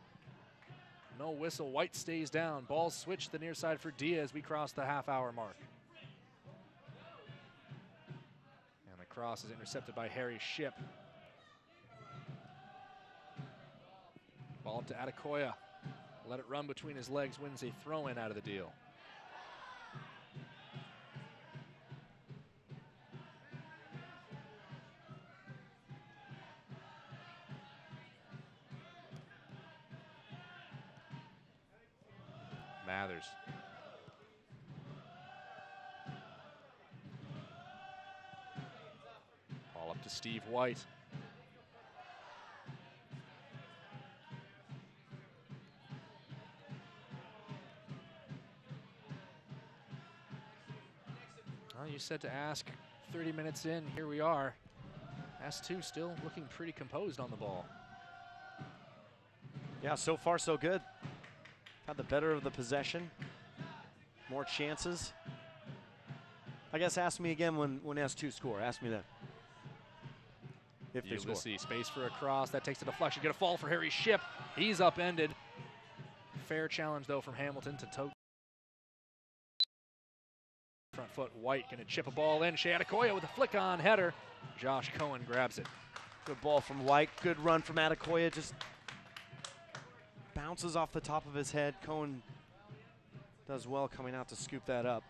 No whistle. White stays down. Ball switched to the near side for Diaz. We cross the half-hour mark. And the cross is intercepted by Harry Shipp. Ball up to Adekoya. Let it run between his legs. Wins a throw-in out of the deal. Mathers. Ball up to Steve White. Well, you said to ask 30 minutes in, here we are. S2 still looking pretty composed on the ball. Yeah, so far so good. Had the better of the possession. More chances. I guess ask me again when S2 score. Ask me that. If they score. Ulysses, space for a cross. That takes a deflection. Get a fall for Harry Shipp. He's upended. Fair challenge, though, from Hamilton to Tote. Front foot, White going to chip a ball in. Shea Adekoya with a flick-on header. Josh Cohen grabs it. Good ball from White. Good run from Adekoya. Just bounces off the top of his head. Cohen does well coming out to scoop that up.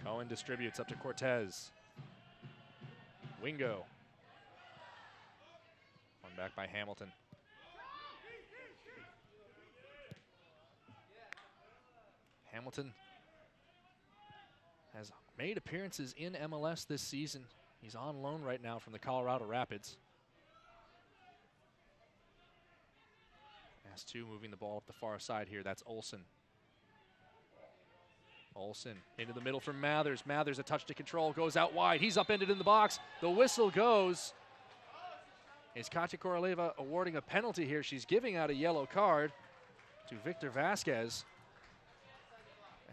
Cohen distributes up to Cortez. Wingo. One back by Hamilton. Hamilton has made appearances in MLS this season. He's on loan right now from the Colorado Rapids. S2 moving the ball up the far side here. That's Olsen. Olsen into the middle for Mathers. Mathers a touch to control, goes out wide. He's upended in the box. The whistle goes. Is Katya Koroleva awarding a penalty here? She's giving out a yellow card to Victor Vasquez.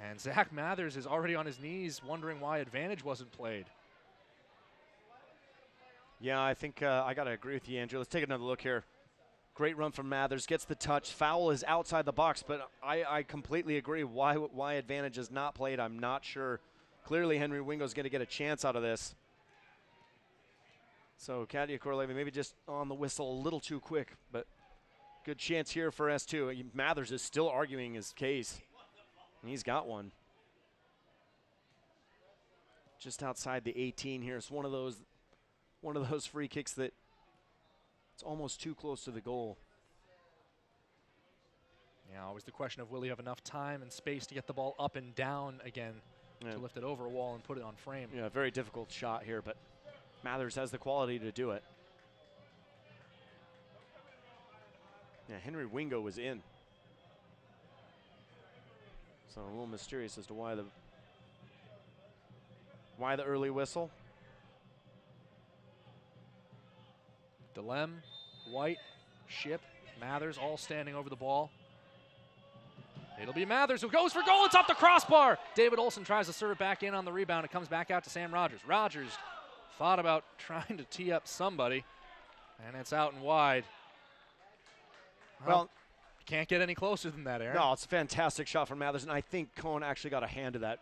And Zach Mathers is already on his knees wondering why advantage wasn't played. Yeah, I think I got to agree with you, Andrew. Let's take another look here. Great run from Mathers, gets the touch. Foul is outside the box, but I completely agree. Why advantage is not played, I'm not sure. Clearly, Henry Wingo's going to get a chance out of this. So Katya Koroleva maybe just on the whistle a little too quick, but good chance here for S2. Mathers is still arguing his case. He's got one. Just outside the 18 here. It's one of those free kicks that it's almost too close to the goal. Yeah, always the question of will he have enough time and space to get the ball up and down again to lift it over a wall and put it on frame. Yeah, very difficult shot here, but Mathers has the quality to do it. Yeah, Henry Wingo was in. So a little mysterious as to why the early whistle. Delem, White, Shipp, Mathers all standing over the ball. It'll be Mathers who goes for goal. It's off the crossbar. David Olsen tries to serve it back in on the rebound. It comes back out to Sam Rogers. Rogers thought about trying to tee up somebody, and it's out and wide. Well, can't get any closer than that, Aaron. No, it's a fantastic shot from Mathers, and I think Cohen actually got a hand to that.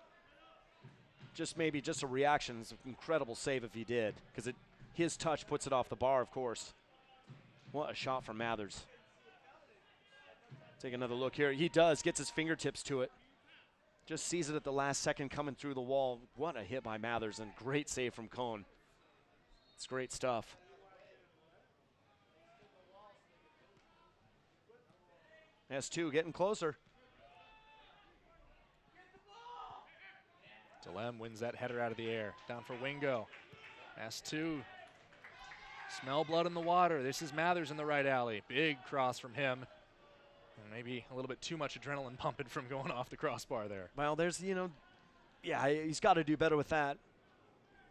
Maybe just a reaction. It's an incredible save if he did, because his touch puts it off the bar, of course. What a shot from Mathers. Take another look here. He does, gets his fingertips to it. Just sees it at the last second coming through the wall. What a hit by Mathers, and great save from Cohen. It's great stuff. S2 getting closer. Delem wins that header out of the air. Down for Wingo. S2. Smell blood in the water. This is Mathers in the right alley. Big cross from him. And maybe a little bit too much adrenaline pumping from going off the crossbar there. Well, there's, yeah, he's got to do better with that.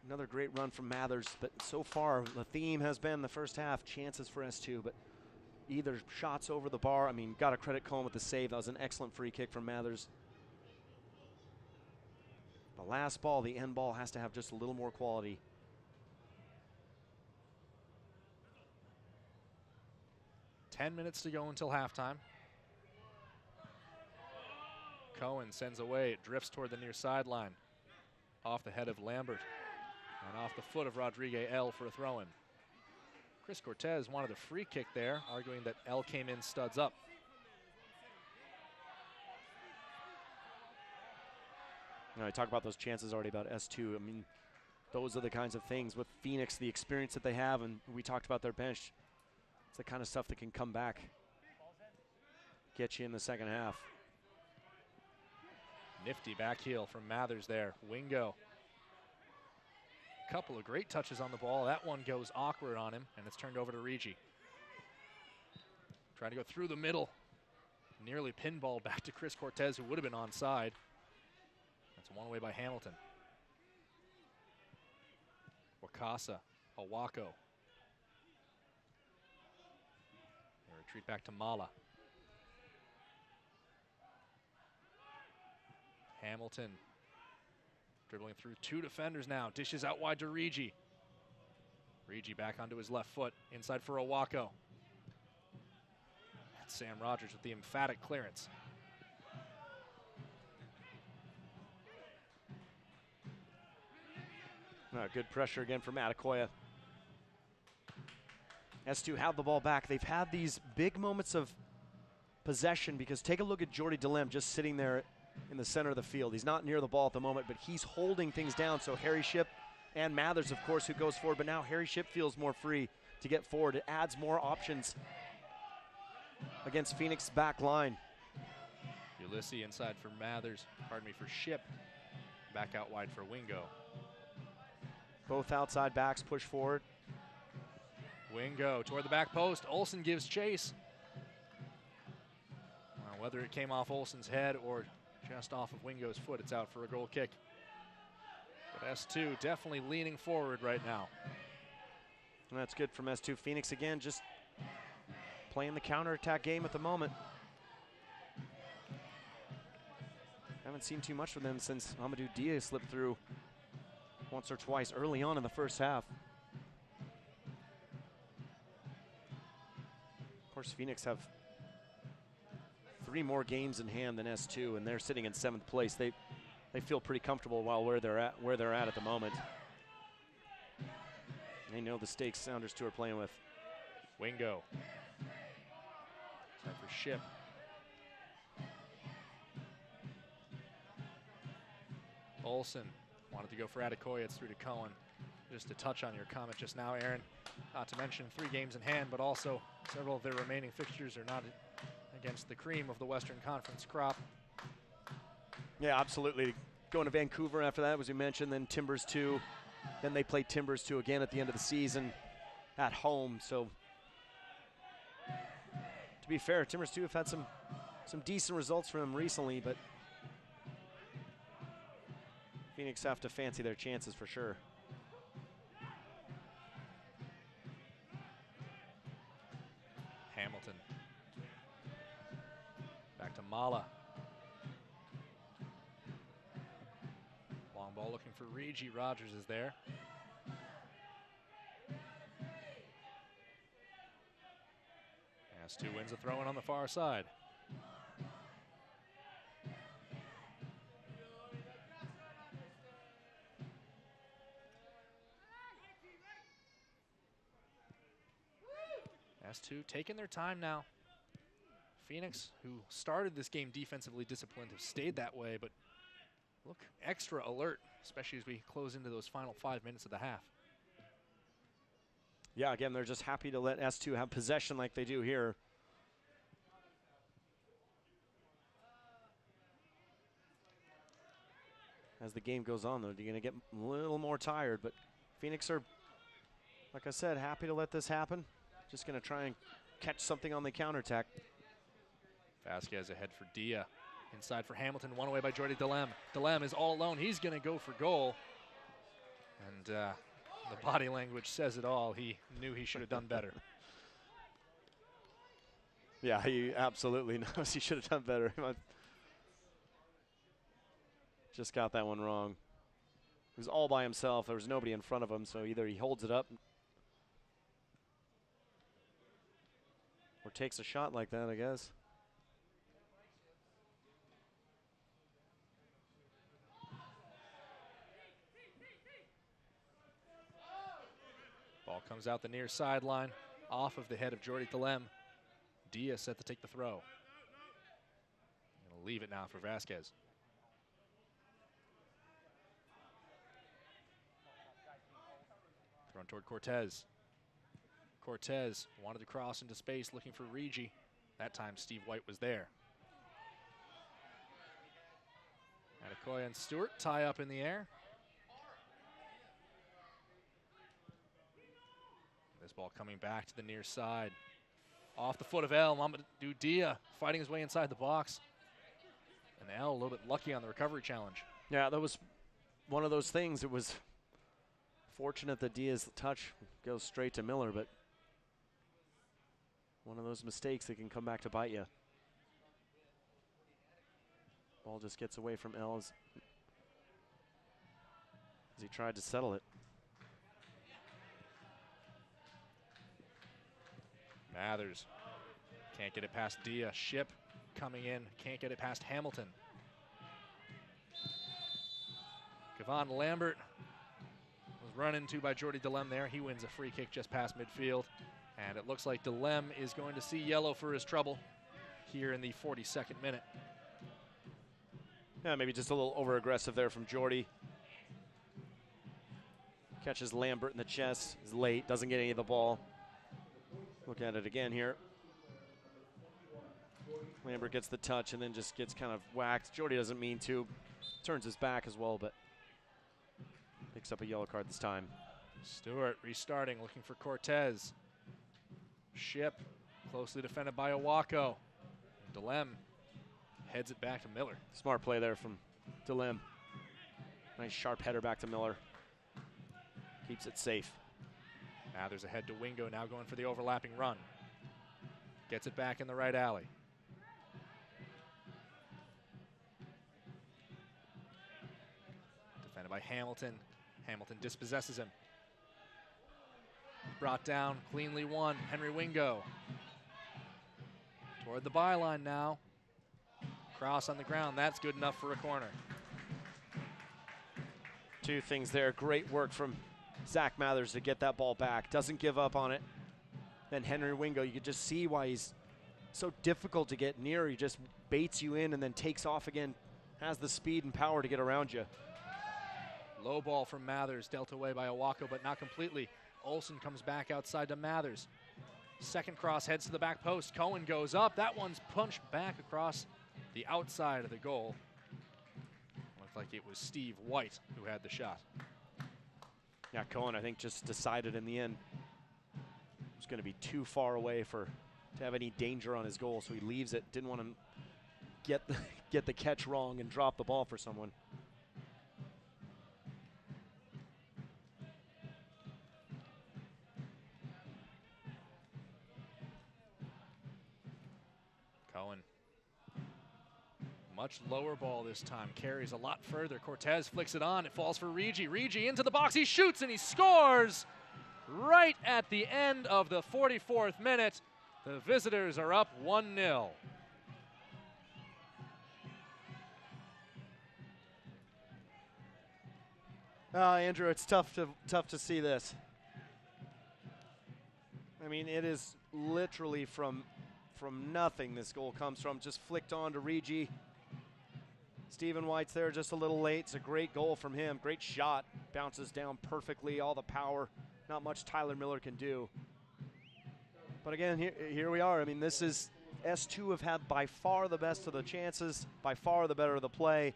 Another great run from Mathers, but so far the theme has been the first half, chances for S2, but either shots over the bar. I mean, got to credit Cohen with the save. That was an excellent free kick from Mathers. The last ball, the end ball, has to have just a little more quality. Ten minutes to go until halftime. Cohen sends away, it drifts toward the near sideline. Off the head of Lambert and off the foot of Rodrigue L for a throw-in. Chris Cortez wanted a free kick there, arguing that L came in studs up. I talk about those chances already about S2. I mean, those are the kinds of things with Phoenix, the experience that they have, and we talked about their bench. It's the kind of stuff that can come back, get you in the second half. Nifty back heel from Mathers there. Wingo. Couple of great touches on the ball. That one goes awkward on him, and it's turned over to Rigi. Trying to go through the middle. Nearly pinball back to Chris Cortez, who would have been onside. That's one away by Hamilton. Wakasa, Awako. They retreat back to Mala. Hamilton dribbling through two defenders now. Dishes out wide to Rigi. Rigi back onto his left foot. Inside for Awako. That's Sam Rogers with the emphatic clearance. Good pressure again from Adekoya. S2 have the ball back. They've had these big moments of possession because take a look at Jordy Delem just sitting there in the center of the field. He's not near the ball at the moment, but he's holding things down. So Harry Shipp and Mathers, of course, who goes forward. But now Harry Shipp feels more free to get forward. It adds more options against Phoenix back line. Ulysses inside for Mathers. Pardon me, for Shipp. Back out wide for Wingo. Both outside backs push forward. Wingo toward the back post. Olsen gives chase. Whether it came off Olsen's head or just off of Wingo's foot, it's out for a goal kick. But S2 definitely leaning forward right now. And that's good from S2. Phoenix again just playing the counterattack game at the moment. Haven't seen too much from them since Amadou Dia slipped through once or twice early on in the first half. Of course, Phoenix have 3 more games in hand than S2, and they're sitting in 7th place. They feel pretty comfortable while where they're at the moment. They know the stakes Sounders 2 are playing with. Wingo. Time for Shipp. Olsen wanted to go for Adekoya. It's through to Cohen. Just to touch on your comment just now, Aaron, not to mention 3 games in hand, but also several of their remaining fixtures are not against the cream of the Western Conference crop. Yeah, absolutely. Going to Vancouver after that, as we mentioned, then Timbers 2. Then they play Timbers 2 again at the end of the season at home. So, to be fair, Timbers 2 have had some decent results from them recently, but Phoenix have to fancy their chances for sure. Hamilton. Back to Mala. Long ball looking for Rigi. Rogers is there. S2 wins a throw-in on the far side. S2 taking their time now. Phoenix, who started this game defensively disciplined, have stayed that way, but look extra alert, especially as we close into those final 5 minutes of the half. Yeah, again, they're just happy to let S2 have possession like they do here. As the game goes on, though, you're going to get a little more tired, but Phoenix are, like I said, happy to let this happen. Just going to try and catch something on the counterattack. Vasquez ahead for Dia. Inside for Hamilton, one away by Jordy Delem. Delem is all alone. He's going to go for goal. And the body language says it all. He knew he should have done better. Yeah, he absolutely knows he should have done better. Just got that one wrong. He was all by himself. There was nobody in front of him, so either he holds it up or takes a shot like that, I guess. Ball comes out the near sideline, off of the head of Jordy Thelem. Dia set to take the throw. Gonna leave it now for Vasquez. Thrown toward Cortez. Cortez wanted to cross into space, looking for Rigi. That time Steve White was there. Adekoya and Stewart tie up in the air. This ball coming back to the near side. Off the foot of El, Mamadou Dia fighting his way inside the box. And El a little bit lucky on the recovery challenge. Yeah, that was one of those things. It was fortunate that Dia's touch goes straight to Miller, but one of those mistakes that can come back to bite you. Ball just gets away from El as he tried to settle it. Mathers can't get it past Dia. Ship coming in, can't get it past Hamilton. Kevon Lambert was run into by Jordy Thelem there. He wins a free kick just past midfield. And it looks like Thelem is going to see yellow for his trouble here in the 42nd minute. Yeah, maybe just a little over-aggressive there from Jordy. Catches Lambert in the chest, is late, doesn't get any of the ball. Look at it again here. Lambert gets the touch and then just gets kind of whacked. Jordy doesn't mean to. Turns his back as well, but picks up a yellow card this time. Stewart restarting, looking for Cortez. Ship closely defended by Owako. Thelem heads it back to Miller. Smart play there from Thelem. Nice sharp header back to Miller. Keeps it safe. Mathers ahead to Wingo, now going for the overlapping run. Gets it back in the right alley. Defended by Hamilton. Hamilton dispossesses him. Brought down, cleanly won. Henry Wingo. Toward the byline now. Cross on the ground, that's good enough for a corner. Two things there, great work from Zach Mathers to get that ball back. Doesn't give up on it. Then Henry Wingo, you could just see why he's so difficult to get near. He just baits you in and then takes off again. Has the speed and power to get around you. Low ball from Mathers, dealt away by Owako, but not completely. Olsen comes back outside to Mathers. Second cross heads to the back post. Cohen goes up. That one's punched back across the outside of the goal. Looked like it was Steve White who had the shot. Yeah, Cohen, I think, just decided in the end it was going to be too far away to have any danger on his goal, so he leaves it. Didn't want to get the catch wrong and drop the ball for someone. Cohen. Much lower ball this time, carries a lot further. Cortez flicks it on, it falls for Rigi. Rigi into the box, he shoots and he scores right at the end of the 44th minute. The visitors are up 1-0. Andrew, it's tough to see this. I mean, it is literally from nothing this goal comes from. Just flicked on to Rigi. Stephen White's there just a little late. It's a great goal from him. Great shot. Bounces down perfectly. All the power. Not much Tyler Miller can do. But again, here we are. I mean, this is S2 have had by far the best of the chances, by far the better of the play.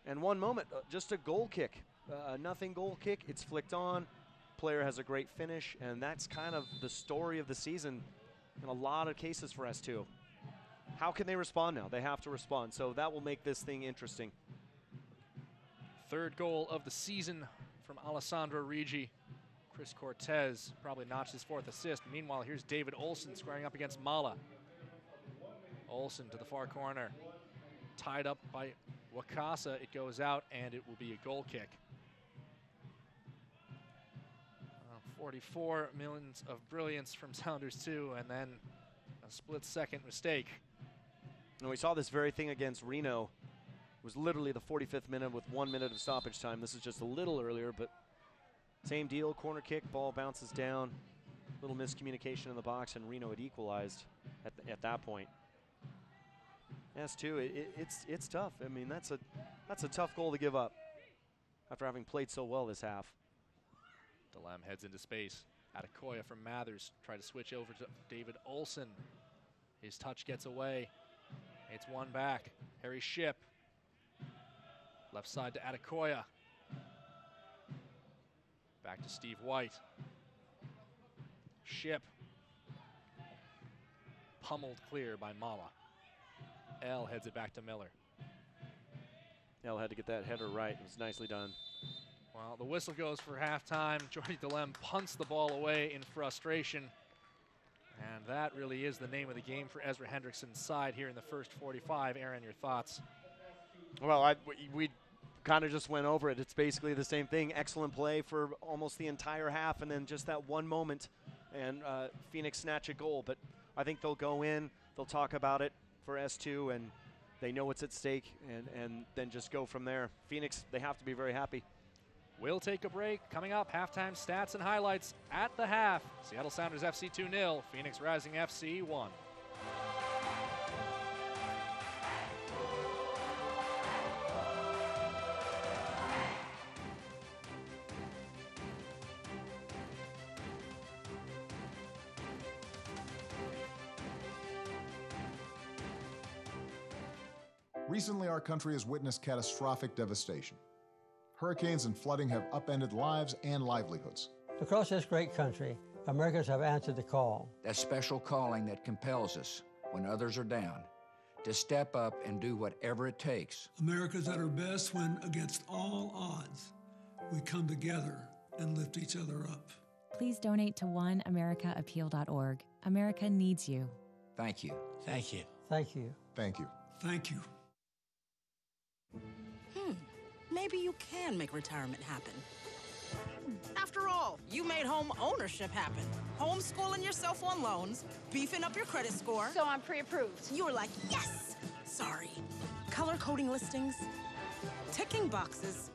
And one moment, just a goal kick. Nothing goal kick. It's flicked on. Player has a great finish. And that's kind of the story of the season in a lot of cases for S2. How can they respond now? They have to respond. So that will make this thing interesting. Third goal of the season from Alessandro Rigi. Chris Cortez probably notched his fourth assist. Meanwhile, here's David Olsen squaring up against Mala. Olsen to the far corner. Tied up by Wakasa. It goes out, and it will be a goal kick. 44 minutes of brilliance from Sounders 2, and then a split-second mistake. And we saw this very thing against Reno. It was literally the 45th minute with 1 minute of stoppage time. This is just a little earlier, but same deal. Corner kick, ball bounces down. Little miscommunication in the box, and Reno had equalized at that point. S2, it's tough. I mean, that's a tough goal to give up after having played so well this half. DeLem heads into space. Adekoya from Mathers. Try to switch over to David Olsen. His touch gets away. It's one back. Harry Shipp. Left side to Adekoya. Back to Steve White. Shipp. Pummeled clear by Mala. L heads it back to Miller. L had to get that header right. It was nicely done. Well, the whistle goes for halftime. Jordy DeLem punts the ball away in frustration. And that really is the name of the game for Ezra Hendrickson's side here in the first 45. Aaron, your thoughts? Well, we kind of just went over it. It's basically the same thing. Excellent play for almost the entire half, and then just that one moment, and Phoenix snatch a goal. But I think they'll go in, they'll talk about it for S2, and they know what's at stake, and then just go from there. Phoenix, they have to be very happy. We'll take a break. Coming up, halftime stats and highlights at the half. Seattle Sounders FC 2-0, Phoenix Rising FC 1. Recently, our country has witnessed catastrophic devastation. Hurricanes and flooding have upended lives and livelihoods. Across this great country, Americans have answered the call. That special calling that compels us, when others are down, to step up and do whatever it takes. America's at her best when, against all odds, we come together and lift each other up. Please donate to oneamericaappeal.org. America needs you. Thank you. Thank you. Thank you. Thank you. Thank you. Maybe you can make retirement happen. After all, you made home ownership happen. Homeschooling yourself on loans, beefing up your credit score. So I'm pre-approved. You were like, yes! Sorry. Color-coding listings, ticking boxes,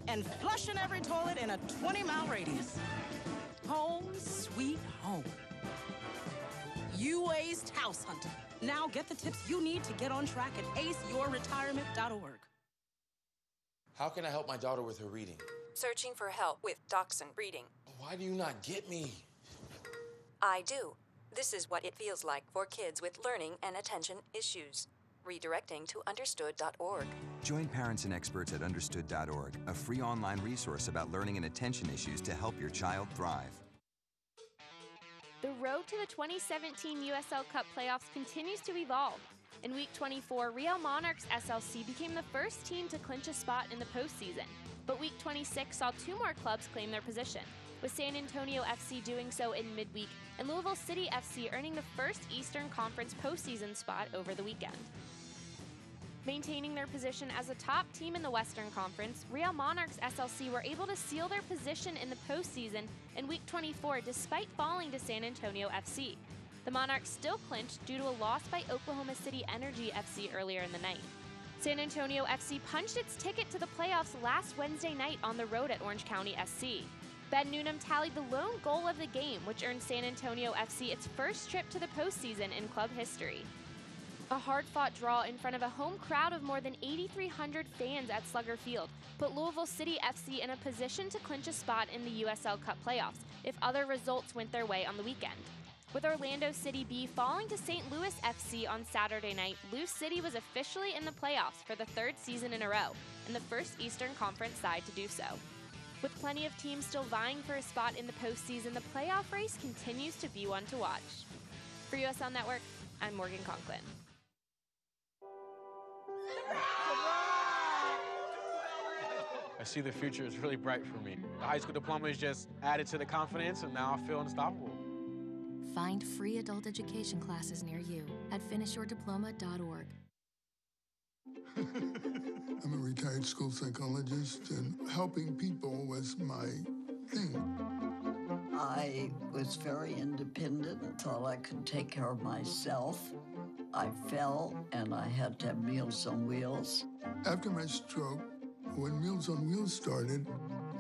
and flushing every toilet in a 20-mile radius. Home sweet home. You aced house hunting. Now get the tips you need to get on track at aceyourretirement.org. How can I help my daughter with her reading? Searching for help with Dachshund Reading. Why do you not get me? I do. This is what it feels like for kids with learning and attention issues. Redirecting to understood.org. Join parents and experts at understood.org, a free online resource about learning and attention issues to help your child thrive. The road to the 2017 USL Cup playoffs continues to evolve. In Week 24, Real Monarchs SLC became the first team to clinch a spot in the postseason. But Week 26 saw two more clubs claim their position, with San Antonio FC doing so in midweek and Louisville City FC earning the first Eastern Conference postseason spot over the weekend. Maintaining their position as a top team in the Western Conference, Real Monarchs SLC were able to seal their position in the postseason in Week 24 despite falling to San Antonio FC. The Monarchs still clinched due to a loss by Oklahoma City Energy FC earlier in the night. San Antonio FC punched its ticket to the playoffs last Wednesday night on the road at Orange County SC. Ben Noonan tallied the lone goal of the game, which earned San Antonio FC its first trip to the postseason in club history. A hard-fought draw in front of a home crowd of more than 8,300 fans at Slugger Field put Louisville City FC in a position to clinch a spot in the USL Cup playoffs if other results went their way on the weekend. With Orlando City B falling to St. Louis FC on Saturday night, Lou City was officially in the playoffs for the third season in a row, and the first Eastern Conference side to do so. With plenty of teams still vying for a spot in the postseason, the playoff race continues to be one to watch. For USL Network, I'm Morgan Conklin. I see the future is really bright for me. The high school diploma is just added to the confidence, and now I feel unstoppable. Find free adult education classes near you at finishyourdiploma.org. I'm a retired school psychologist, and helping people was my thing. I was very independent and thought I could take care of myself. I fell, and I had to have Meals on Wheels. After my stroke, when Meals on Wheels started,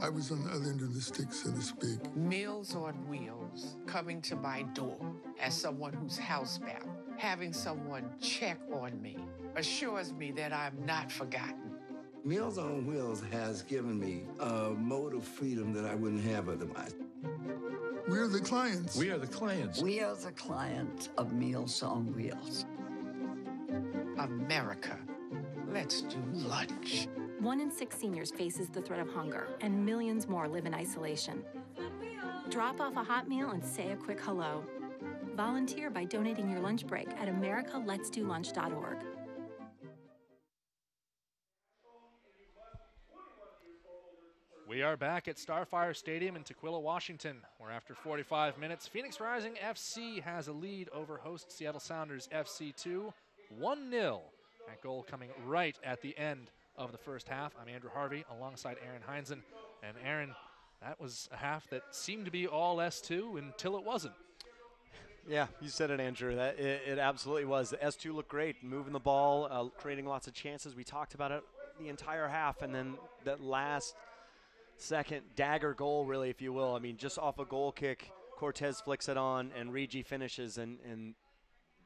I was on the other end of the stick, so to speak. Meals on Wheels, coming to my door as someone who's housebound, having someone check on me, assures me that I'm not forgotten. Meals on Wheels has given me a mode of freedom that I wouldn't have otherwise. We're the clients. We are the clients. We are the clients of Meals on Wheels. America, let's do lunch. 1 in 6 seniors faces the threat of hunger, and millions more live in isolation. Drop off a hot meal and say a quick hello. Volunteer by donating your lunch break at americaletsdolunch.org. We are back at Starfire Stadium in Tequila, Washington, where after 45 minutes, Phoenix Rising FC has a lead over host Seattle Sounders FC 2, 1-0. That goal coming right at the end of the first half. I'm Andrew Harvey alongside Aaron Heinzen. And Aaron, that was a half that seemed to be all S2 until it wasn't. Yeah, you said it, Andrew. That it absolutely was. The S2 looked great, moving the ball, creating lots of chances. We talked about it the entire half, and then that last second dagger goal, really, if you will. I mean, just off a goal kick, Cortez flicks it on, and Regi finishes, and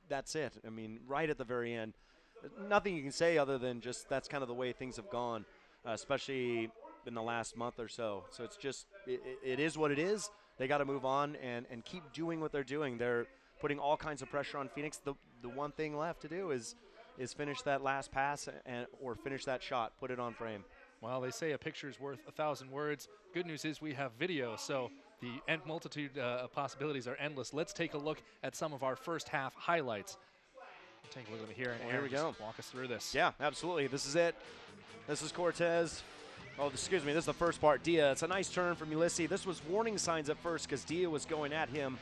that's it. I mean, right at the very end. Nothing you can say other than just that's kind of the way things have gone, especially in the last month or so. So it's just, it is what it is. They got to move on and keep doing what they're doing. They're putting all kinds of pressure on Phoenix. The one thing left to do is finish that last pass or finish that shot, put it on frame. Well, they say a picture's worth 1,000 words. Good news is we have video, so the multitude of possibilities are endless. Let's take a look at some of our first half highlights. Take a look at it here, and here we go. Walk us through this. Yeah, absolutely. This is it. This is Cortez. Oh, excuse me. This is the first part. Dia. It's a nice turn from Ulysses. This was warning signs at first because Dia was going at him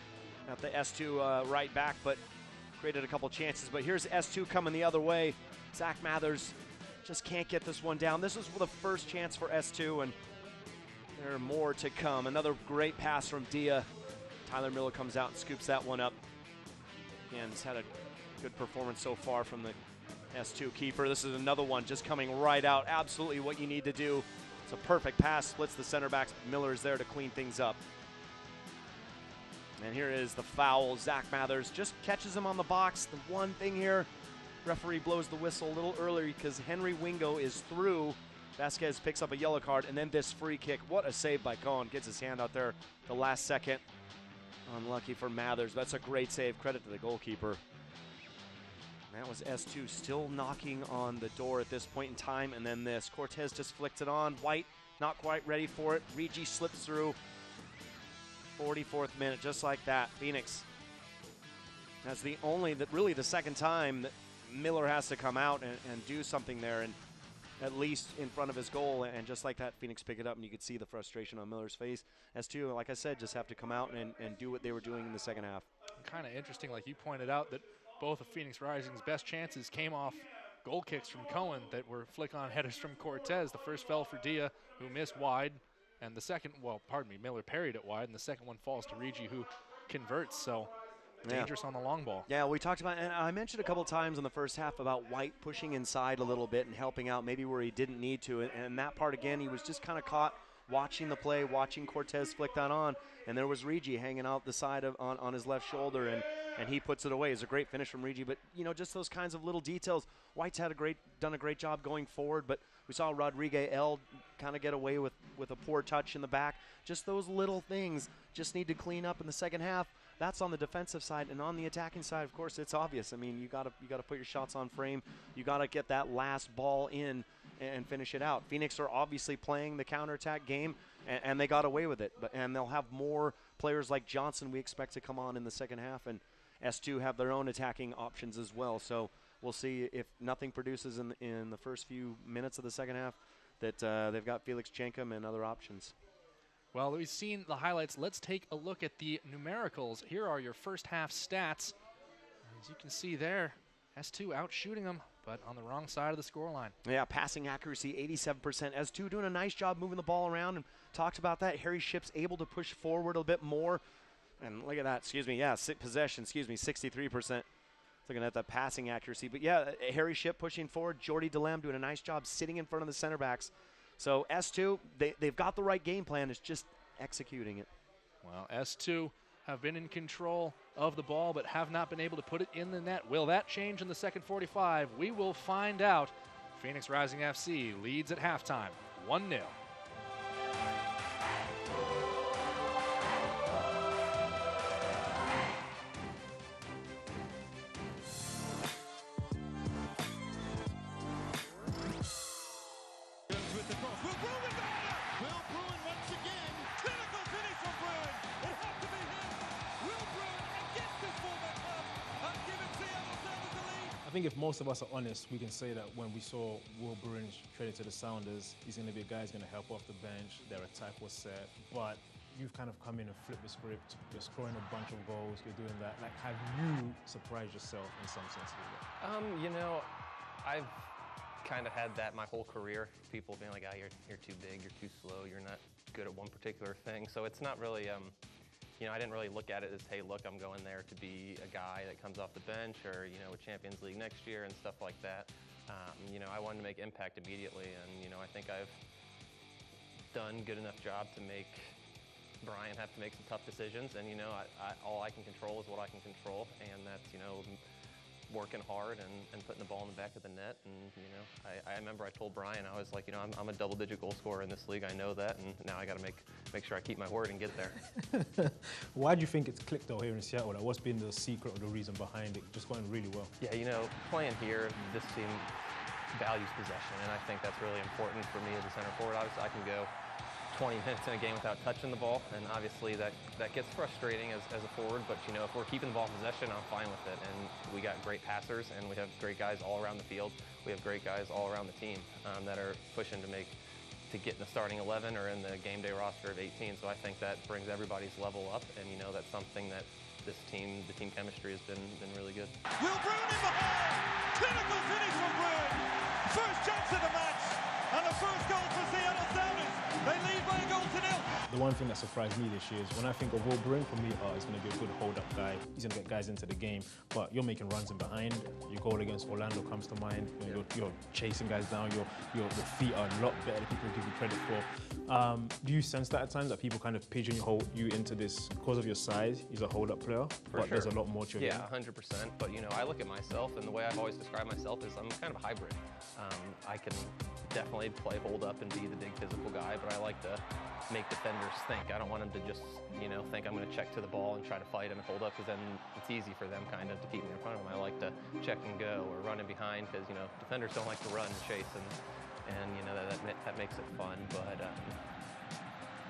at the S2 right back, but created a couple chances. But here's S2 coming the other way. Zach Mathers just can't get this one down. This was the first chance for S2, and there are more to come. Another great pass from Dia. Tyler Miller comes out and scoops that one up. And he's had a good performance so far from the S2 keeper. This is another one just coming right out. Absolutely what you need to do. It's a perfect pass, splits the center backs. Miller is there to clean things up. And here is the foul. Zach Mathers just catches him on the box. The one thing here, referee blows the whistle a little earlier because Henry Wingo is through. Vasquez picks up a yellow card, and then this free kick. What a save by Cohen. Gets his hand out there the last second. Unlucky for Mathers. That's a great save. Credit to the goalkeeper. That was S2 still knocking on the door at this point in time. And then this. Cortez just flicked it on. White not quite ready for it. Regi slips through. 44th minute, just like that. Phoenix. That's really the second time that Miller has to come out and do something there. And at least in front of his goal. And just like that, Phoenix pick it up. And you could see the frustration on Miller's face. S2, like I said, just have to come out and do what they were doing in the second half. Kind of interesting, like you pointed out, that both of Phoenix Rising's best chances came off goal kicks from Cohen that were flick-on headers from Cortez. The first fell for Dia, who missed wide, and the second, Miller parried it wide, and the second one falls to Regi, who converts. So dangerous on the long ball. Yeah, we talked about, and I mentioned a couple times in the first half about White pushing inside a little bit and helping out maybe where he didn't need to. And that part, again, he was just kind of caught watching the play, watching Cortez flick that on, and there was Regi hanging out the side on his left shoulder, and he puts it away. It's a great finish from Regi, but just those kinds of little details. White's done a great job going forward, but we saw Rodriguez L kind of get away with a poor touch in the back. Just those little things just need to clean up in the second half. That's on the defensive side, and on the attacking side, of course, it's obvious. I mean, you got to put your shots on frame. You got to get that last ball in and finish it out. Phoenix are obviously playing the counterattack game, and they got away with it. And they'll have more players like Johnson we expect to come on in the second half, and S2 have their own attacking options as well. So we'll see if nothing produces in the first few minutes of the second half, that they've got Felix Chankum and other options. Well, we've seen the highlights. Let's take a look at the numericals. Here are your first half stats. As you can see there, S2 out shooting them, but on the wrong side of the scoreline. Yeah, passing accuracy, 87%. S2 doing a nice job moving the ball around, and talked about that. Harry Ship's able to push forward a bit more. And look at that, 63%. Looking at that passing accuracy. But yeah, Harry Ship pushing forward. Jordy DeLem doing a nice job sitting in front of the center backs. So S2, they've got the right game plan. It's just executing it. Well, S2 have been in control of the ball but have not been able to put it in the net. Will that change in the second 45? We will find out. Phoenix Rising FC leads at halftime, 1-0. I think if most of us are honest, we can say that when we saw Will Bruin traded to the Sounders, he's going to be a guy who's going to help off the bench. Their attack was set, but you've kind of come in and flipped the script. You're scoring a bunch of goals. You're doing that. Like, have you surprised yourself in some sense? You know, I've kind of had that my whole career. People being like, "Oh, you're too big. You're too slow. You're not good at one particular thing." So it's not really. You know, I didn't really look at it as, hey, look, I'm going there to be a guy that comes off the bench or, you know, a Champions League next year and stuff like that. You know, I wanted to make impact immediately, and, you know, I think I've done a good enough job to make Brian have to make some tough decisions, and, you know, all I can control is what I can control, and that's, you know, working hard and putting the ball in the back of the net. And, you know, I remember I told Brian, I was like, you know, I'm a double-digit goal scorer in this league. I know that, and now I got to make sure I keep my word and get there. Why do you think it's clicked out here in Seattle? Like, what's been the secret or the reason behind it? Just going really well. Yeah, you know, playing here, this team values possession, and I think that's really important for me as a center forward. Obviously, I can go 20 minutes in a game without touching the ball, and obviously that gets frustrating as a forward, but, you know, if we're keeping the ball in possession, I'm fine with it. And we got great passers, and we have great guys all around the field. We have great guys all around the team that are pushing to get in the starting 11 or in the game day roster of 18. So I think that brings everybody's level up, and, you know, that's something that this team, the team chemistry has been really good. Will Bruin in behind! Clinical finish from Bruin! First chance of the match, and the first goal for Seattle Sounders. They lead by a goal to nil. The one thing that surprised me this year is when I think of Will Bruin, for me, he's going to be a good hold-up guy. He's going to get guys into the game, but you're making runs in behind. Your goal against Orlando comes to mind. You know, you're chasing guys down. Your feet are a lot better than people give you credit for. Do you sense that at times, that people kind of pigeonhole you into this because of your size? He's a hold-up player, but there's a lot more to it. Yeah, 100%. But, you know, I look at myself, and the way I've always described myself is I'm kind of a hybrid. I can definitely play hold-up and be the big physical guy, but I like to make defenders think. I don't want them to just, you know, think I'm going to check to the ball and try to fight and hold up, because then it's easy for them kind of to keep me in front of them. I like to check and go or run in behind, because, you know, defenders don't like to run and chase, and you know, that makes it fun. But,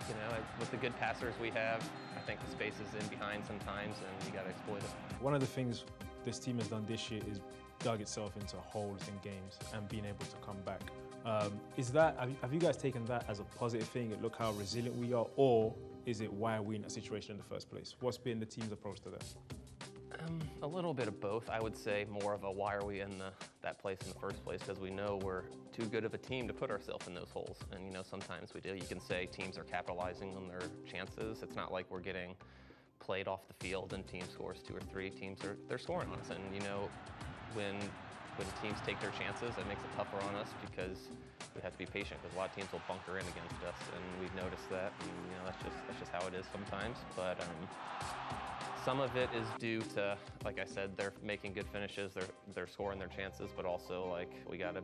you know, with the good passers we have, I think the space is in behind sometimes, and you got to exploit it. One of the things this team has done this year is dug itself into holes in games and being able to come back. Have you guys taken that as a positive thing? Look how resilient we are, or is it why are we in that situation in the first place? What's been the team's approach to that? A little bit of both. I would say more of a why are we in that place in the first place, because we know we're too good of a team to put ourselves in those holes. And, you know, sometimes we do. You can say teams are capitalizing on their chances. It's not like we're getting played off the field and team scores 2 or 3. They're scoring on us. And, you know, when teams take their chances, it makes it tougher on us, because we have to be patient, because a lot of teams will bunker in against us, and we've noticed that. And, you know, that's just how it is sometimes. But some of it is due to, like I said, they're making good finishes, they're scoring their chances, but also, like, we got to,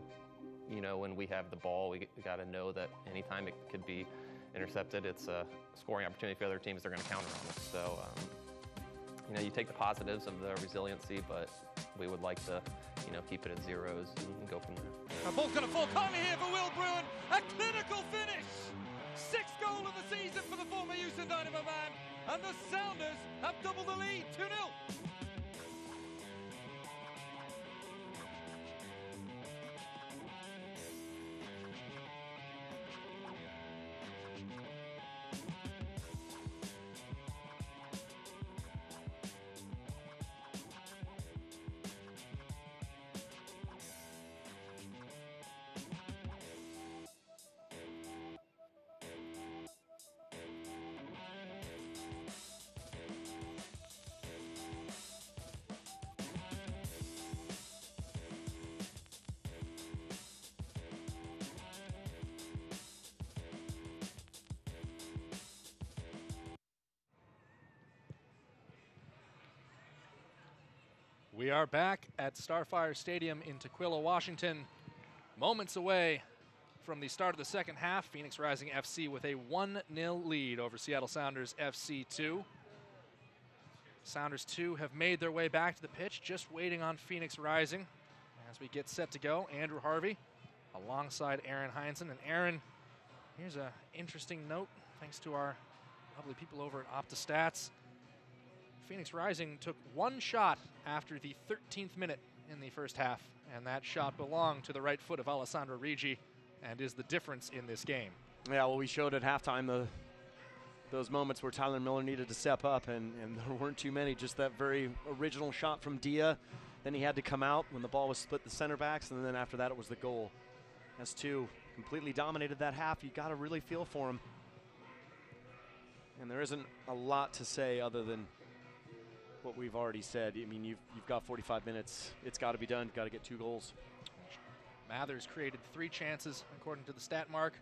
you know, when we have the ball, we got to know that anytime it could be intercepted, it's a scoring opportunity for other teams. They're going to counter on us. So, you know, you take the positives of the resiliency, but we would like to, you know, keep it at zeros and go from there. The ball's going to fall kindly here for Will Bruin. A clinical finish. 6th goal of the season for the former Houston Dynamo man. And the Sounders have doubled the lead, 2-0. We are back at Starfire Stadium in Tequila, Washington. Moments away from the start of the second half. Phoenix Rising FC with a 1-0 lead over Seattle Sounders FC 2. Sounders 2 have made their way back to the pitch, just waiting on Phoenix Rising. As we get set to go, Andrew Harvey alongside Aaron Heinzen. And Aaron, here's an interesting note, thanks to our lovely people over at OptaStats. Phoenix Rising took one shot after the 13th minute in the first half, and that shot belonged to the right foot of Alessandro Rigi and is the difference in this game. Yeah, well, we showed at halftime those moments where Tyler Miller needed to step up, and there weren't too many. Just that very original shot from Dia. Then he had to come out when the ball was split the center backs, and then after that it was the goal. S2 completely dominated that half. You got to really feel for him. And there isn't a lot to say other than what we've already said. I mean, you've got 45 minutes. It's got to be done. Got to get 2 goals. Mathers created 3 chances, according to the stat mark.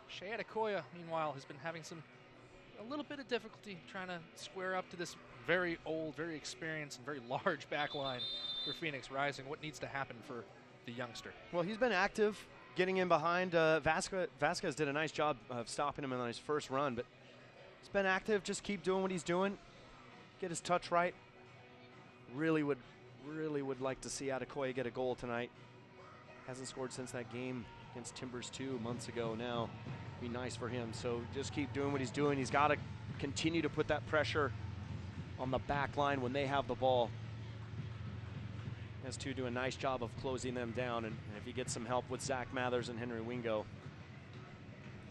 Shea Adekoya, meanwhile, has been having a little bit of difficulty trying to square up to this very old, very experienced, and very large back line for Phoenix Rising. What needs to happen for the youngster? Well, he's been active, getting in behind. Vasquez did a nice job of stopping him on his first run, but he's been active. Just keep doing what he's doing. Get his touch right. Really would like to see Adekoya get a goal tonight. Hasn't scored since that game against Timbers 2 months ago now. Be nice for him. So just keep doing what he's doing. He's got to continue to put that pressure on the back line when they have the ball. Has to do a nice job of closing them down, and if he gets some help with Zach Mathers and Henry Wingo,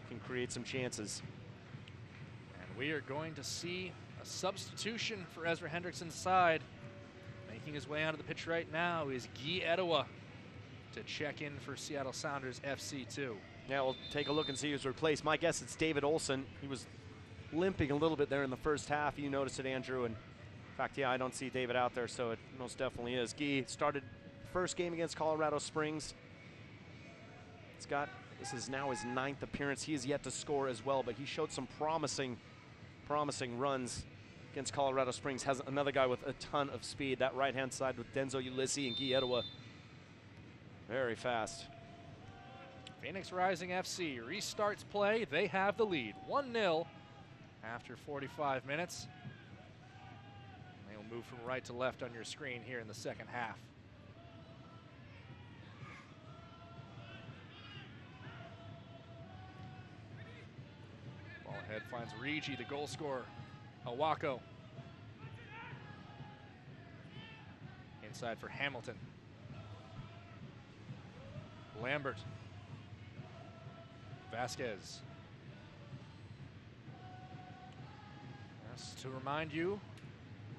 can create some chances. And we are going to see a substitution for Ezra Hendrickson's side. Making his way onto the pitch right now is Guy Edowa to check in for Seattle Sounders FC2. Yeah, we'll take a look and see who's replaced. My guess it's David Olson. He was limping a little bit there in the first half. You noticed it, Andrew. And in fact, yeah, I don't see David out there, so it most definitely is. Guy started first game against Colorado Springs. This is now his 9th appearance. He is yet to score as well, but he showed some promising runs against Colorado Springs. Has another guy with a ton of speed. That right-hand side with Denzo Ulysses and Guy Edowa. Very fast. Phoenix Rising FC restarts play. They have the lead, 1-0 after 45 minutes. They will move from right to left on your screen here in the second half. Ball ahead finds Rigi, the goal scorer. Awako. Inside for Hamilton. Lambert. Vasquez. Just to remind you,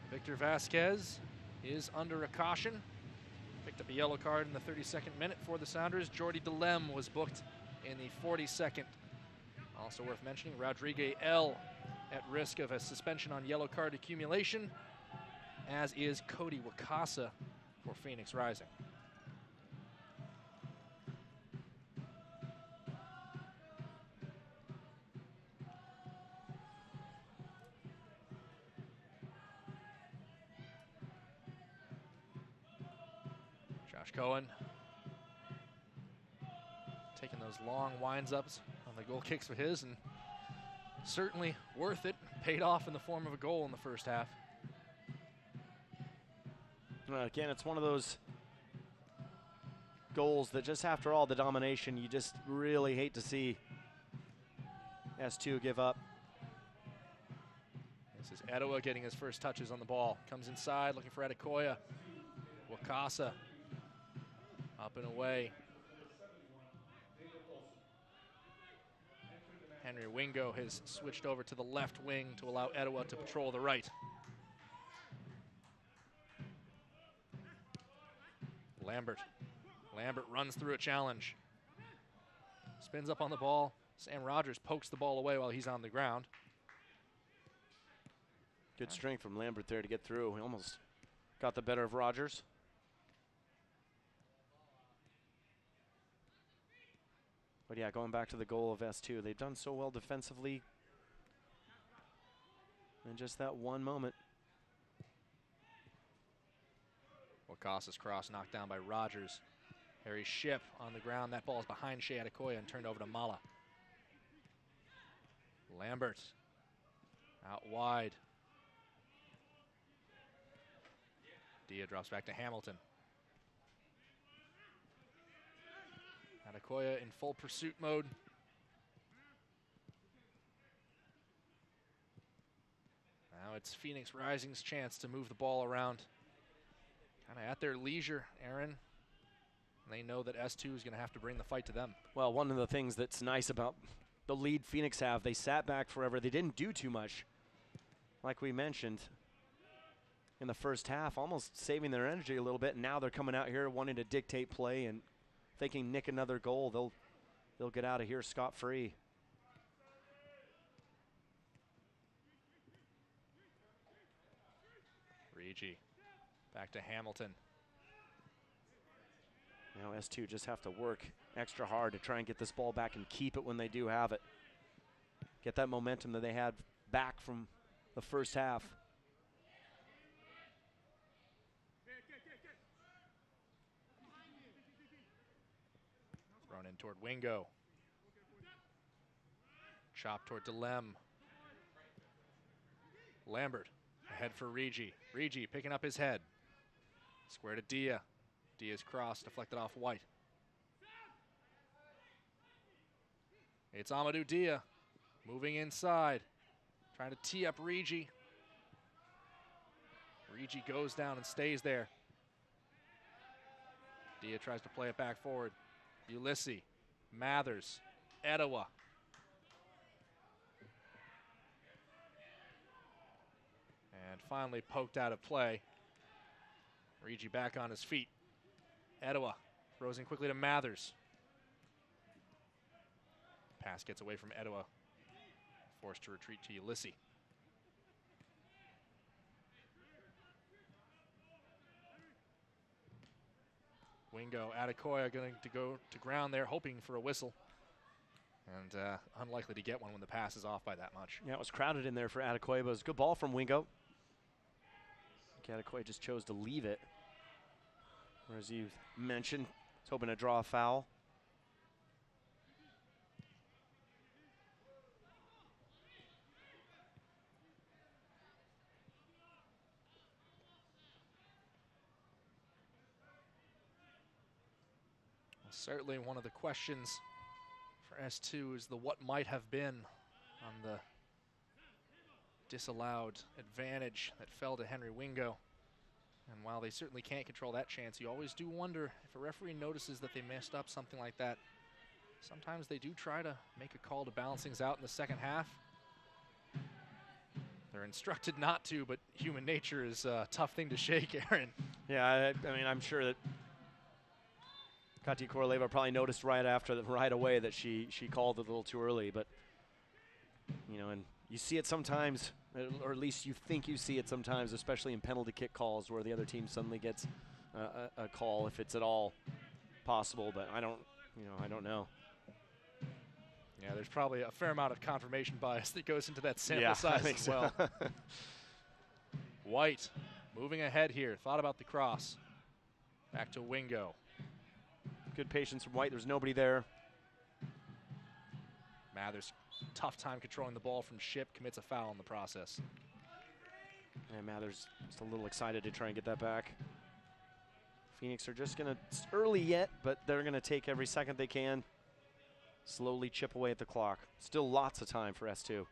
Victor Vasquez is under a caution. Picked up a yellow card in the 32nd minute for the Sounders. Jordi Delem was booked in the 42nd. Also worth mentioning, Rodrigue L at risk of a suspension on yellow card accumulation, as is Cody Wakasa for Phoenix Rising. Josh Cohen taking those long winds-ups on the goal kicks for his, and certainly worth it. Paid off in the form of a goal in the first half. Again, it's one of those goals that just after all the domination, you just really hate to see S2 give up. This is Edowa getting his first touches on the ball. Comes inside looking for Adekoya. Wakasa up and away. Henry Wingo has switched over to the left wing to allow Edowa to patrol the right. Lambert runs through a challenge. Spins up on the ball. Sam Rogers pokes the ball away while he's on the ground. Good strength from Lambert there to get through. He almost got the better of Rogers. But yeah, going back to the goal of S2, they've done so well defensively. And just that one moment. Wacasa's cross knocked down by Rogers. Harry Shipp on the ground. That ball is behind Shea Adekoya and turned over to Mala. Lambert out wide. Dia drops back to Hamilton. Adekoya in full pursuit mode. Now it's Phoenix Rising's chance to move the ball around. Kind of at their leisure, Aaron. They know that S2 is going to have to bring the fight to them. Well, one of the things that's nice about the lead Phoenix have, they sat back forever. They didn't do too much, like we mentioned, in the first half, almost saving their energy a little bit. And now they're coming out here wanting to dictate play, and if they can nick another goal, they'll get out of here scot-free. Regi back to Hamilton. Now S2 just have to work extra hard to try and get this ball back and keep it when they do have it. Get that momentum that they had back from the first half. Thrown in toward Wingo. Chop toward Delem. Lambert ahead for Regi. Regi picking up his head. Square to Dia. Dia's cross deflected off White. It's Amadou Dia moving inside, trying to tee up Regi. Regi goes down and stays there. Dia tries to play it back forward. Ulysses, Mathers, Etowah. And finally poked out of play. Regi back on his feet. Etowah throws in quickly to Mathers. Pass gets away from Etowah. Forced to retreat to Ulysses. Wingo, Adekoya going to go to ground there, hoping for a whistle. And unlikely to get one when the pass is off by that much. Yeah, it was crowded in there for Adekoya, but it was a good ball from Wingo. Adekoya just chose to leave it. Or as you mentioned, he's hoping to draw a foul. Well, certainly one of the questions for S2 is the what might have been on the disallowed advantage that fell to Henry Wingo. And while they certainly can't control that chance, you always do wonder if a referee notices that they messed up something like that. Sometimes they do try to make a call to balance things out in the second half. They're instructed not to, but human nature is a tough thing to shake, Aaron. Yeah, I mean, I'm sure that Katia Koroleva probably noticed right away that she called it a little too early, but you know, and you see it sometimes, or at least you think you see it sometimes, especially in penalty kick calls where the other team suddenly gets a call, if it's at all possible. But I don't know. Yeah, there's probably a fair amount of confirmation bias that goes into that sample size as well. So. White moving ahead here. Thought about the cross. Back to Wingo. Good patience from White. There's nobody there. Mathers, tough time controlling the ball from Shipp, commits a foul in the process. And Mathers just a little excited to try and get that back. Phoenix are just going to, it's early yet, but they're going to take every second they can. Slowly chip away at the clock. Still lots of time for S2. You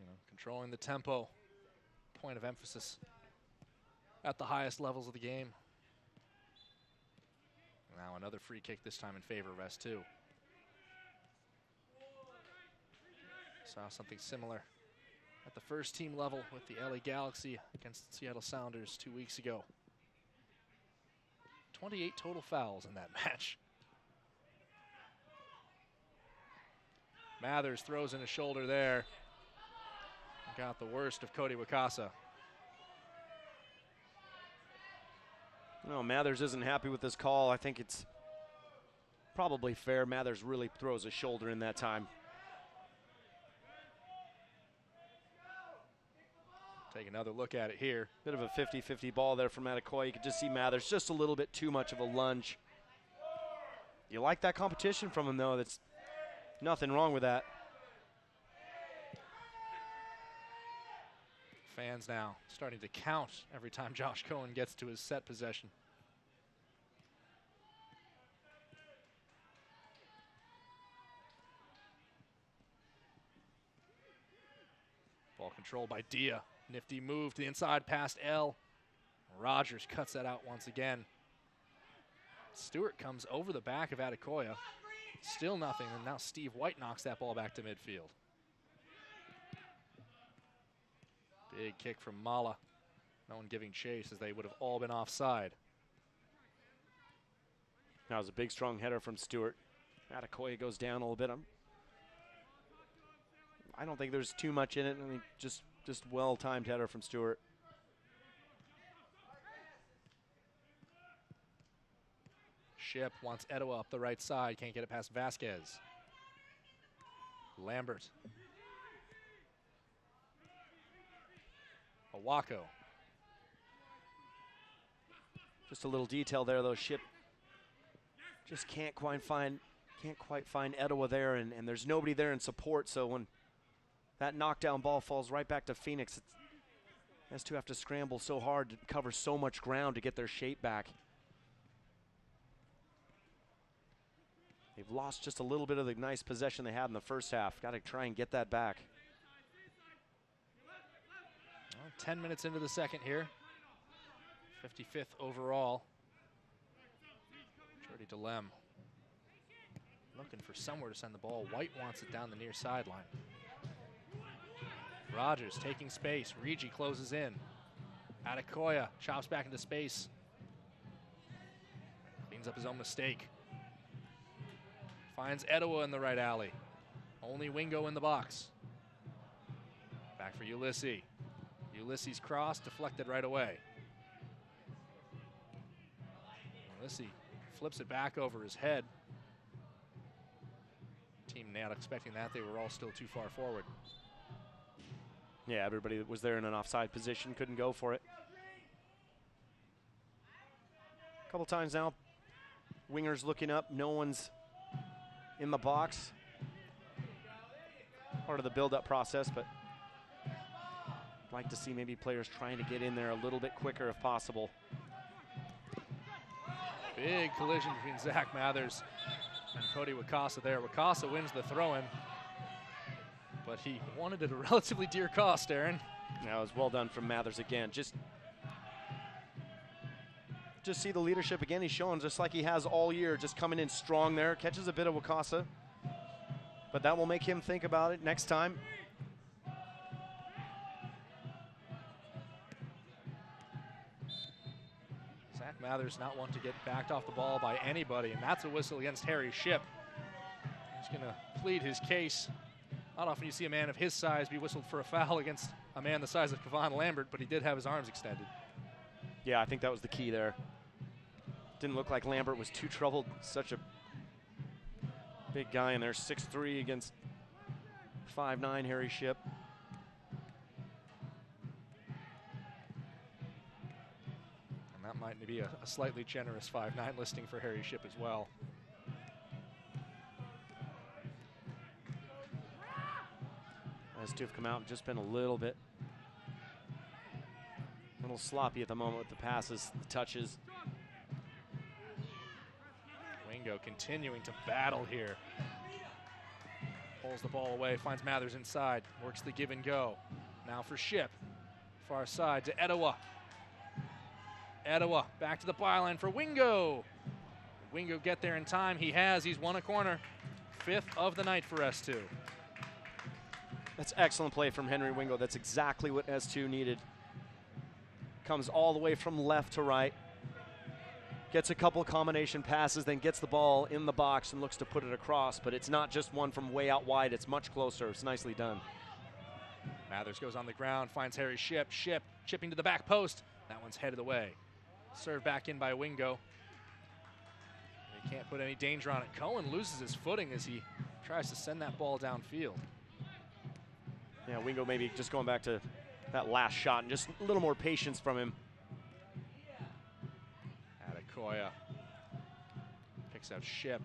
know, controlling the tempo, point of emphasis at the highest levels of the game. Now another free kick, this time in favor of S2. Saw something similar at the first team level with the LA Galaxy against the Seattle Sounders 2 weeks ago. 28 total fouls in that match. Mathers throws in a shoulder there. Got the worst of Cody Wakasa. No, Mathers isn't happy with this call. I think it's probably fair. Mathers really throws a shoulder in that time. Take another look at it here. Bit of a 50-50 ball there from Adekoya. You can just see Mathers just a little bit too much of a lunge. You like that competition from him, though. That's nothing wrong with that. Fans now starting to count every time Josh Cohen gets to his set possession. Ball controlled by Dia. Nifty move to the inside past L. Rogers cuts that out once again. Stewart comes over the back of Adekoya. Still nothing, and now Steve White knocks that ball back to midfield. Big kick from Mala. No one giving chase as they would have all been offside. That was a big, strong header from Stewart. Adekoya goes down a little bit. I don't think there's too much in it. I mean, just well-timed header from Stewart. Ship wants Etowah up the right side. Can't get it past Vasquez. Lambert. Awako. Just a little detail there, though. Ship just can't quite find Etowah there, and there's nobody there in support. So when that knockdown ball falls right back to Phoenix, S2 have to scramble so hard to cover so much ground to get their shape back. They've lost just a little bit of the nice possession they had in the first half. Got to try and get that back. Well, 10 minutes into the second here. 55th overall. Jordy DeLem looking for somewhere to send the ball. White wants it down the near sideline. Rogers taking space. Regi closes in. Adekoya chops back into space. Cleans up his own mistake. Finds Etowah in the right alley. Only Wingo in the box. Back for Ulysses. Ulysses cross, deflected right away. Ulysses flips it back over his head. Team not expecting that. They were all still too far forward. Yeah, everybody that was there in an offside position couldn't go for it. A couple times now, wingers looking up. No one's in the box. Part of the build-up process, but I'd like to see maybe players trying to get in there a little bit quicker if possible. Big collision between Zach Mathers and Cody Wakasa there. Wakasa wins the throw-in, but he wanted it at a relatively dear cost, Aaron. That was well done from Mathers again. Just see the leadership again. He's showing just like he has all year, just coming in strong there. Catches a bit of Wakasa, but that will make him think about it next time. Zach Mathers not one to get backed off the ball by anybody, and that's a whistle against Harry Shipp. He's going to plead his case. Not often you see a man of his size be whistled for a foul against a man the size of Kevon Lambert, but he did have his arms extended. Yeah, I think that was the key there. Didn't look like Lambert was too troubled. Such a big guy in there, 6'3" against 5'9" Harry Shipp. And that might be a slightly generous 5'9" listing for Harry Shipp as well. As to have come out and just been a little sloppy at the moment with the passes, the touches. Wingo continuing to battle here. Pulls the ball away, finds Mathers inside, works the give and go. Now for Shipp, far side to Etowah. Etowah back to the byline for Wingo. Wingo get there in time. He has. He's won a corner. 5th of the night for S2. That's excellent play from Henry Wingo. That's exactly what S2 needed. Comes all the way from left to right. Gets a couple combination passes, then gets the ball in the box and looks to put it across. But it's not just one from way out wide. It's much closer. It's nicely done. Mathers goes on the ground, finds Harry Shipp. Shipp chipping to the back post. That one's headed away. Served back in by Wingo. He can't put any danger on it. Cohen loses his footing as he tries to send that ball downfield. Yeah, Wingo maybe just going back to that last shot and just a little more patience from him. Adekoya picks out Ship.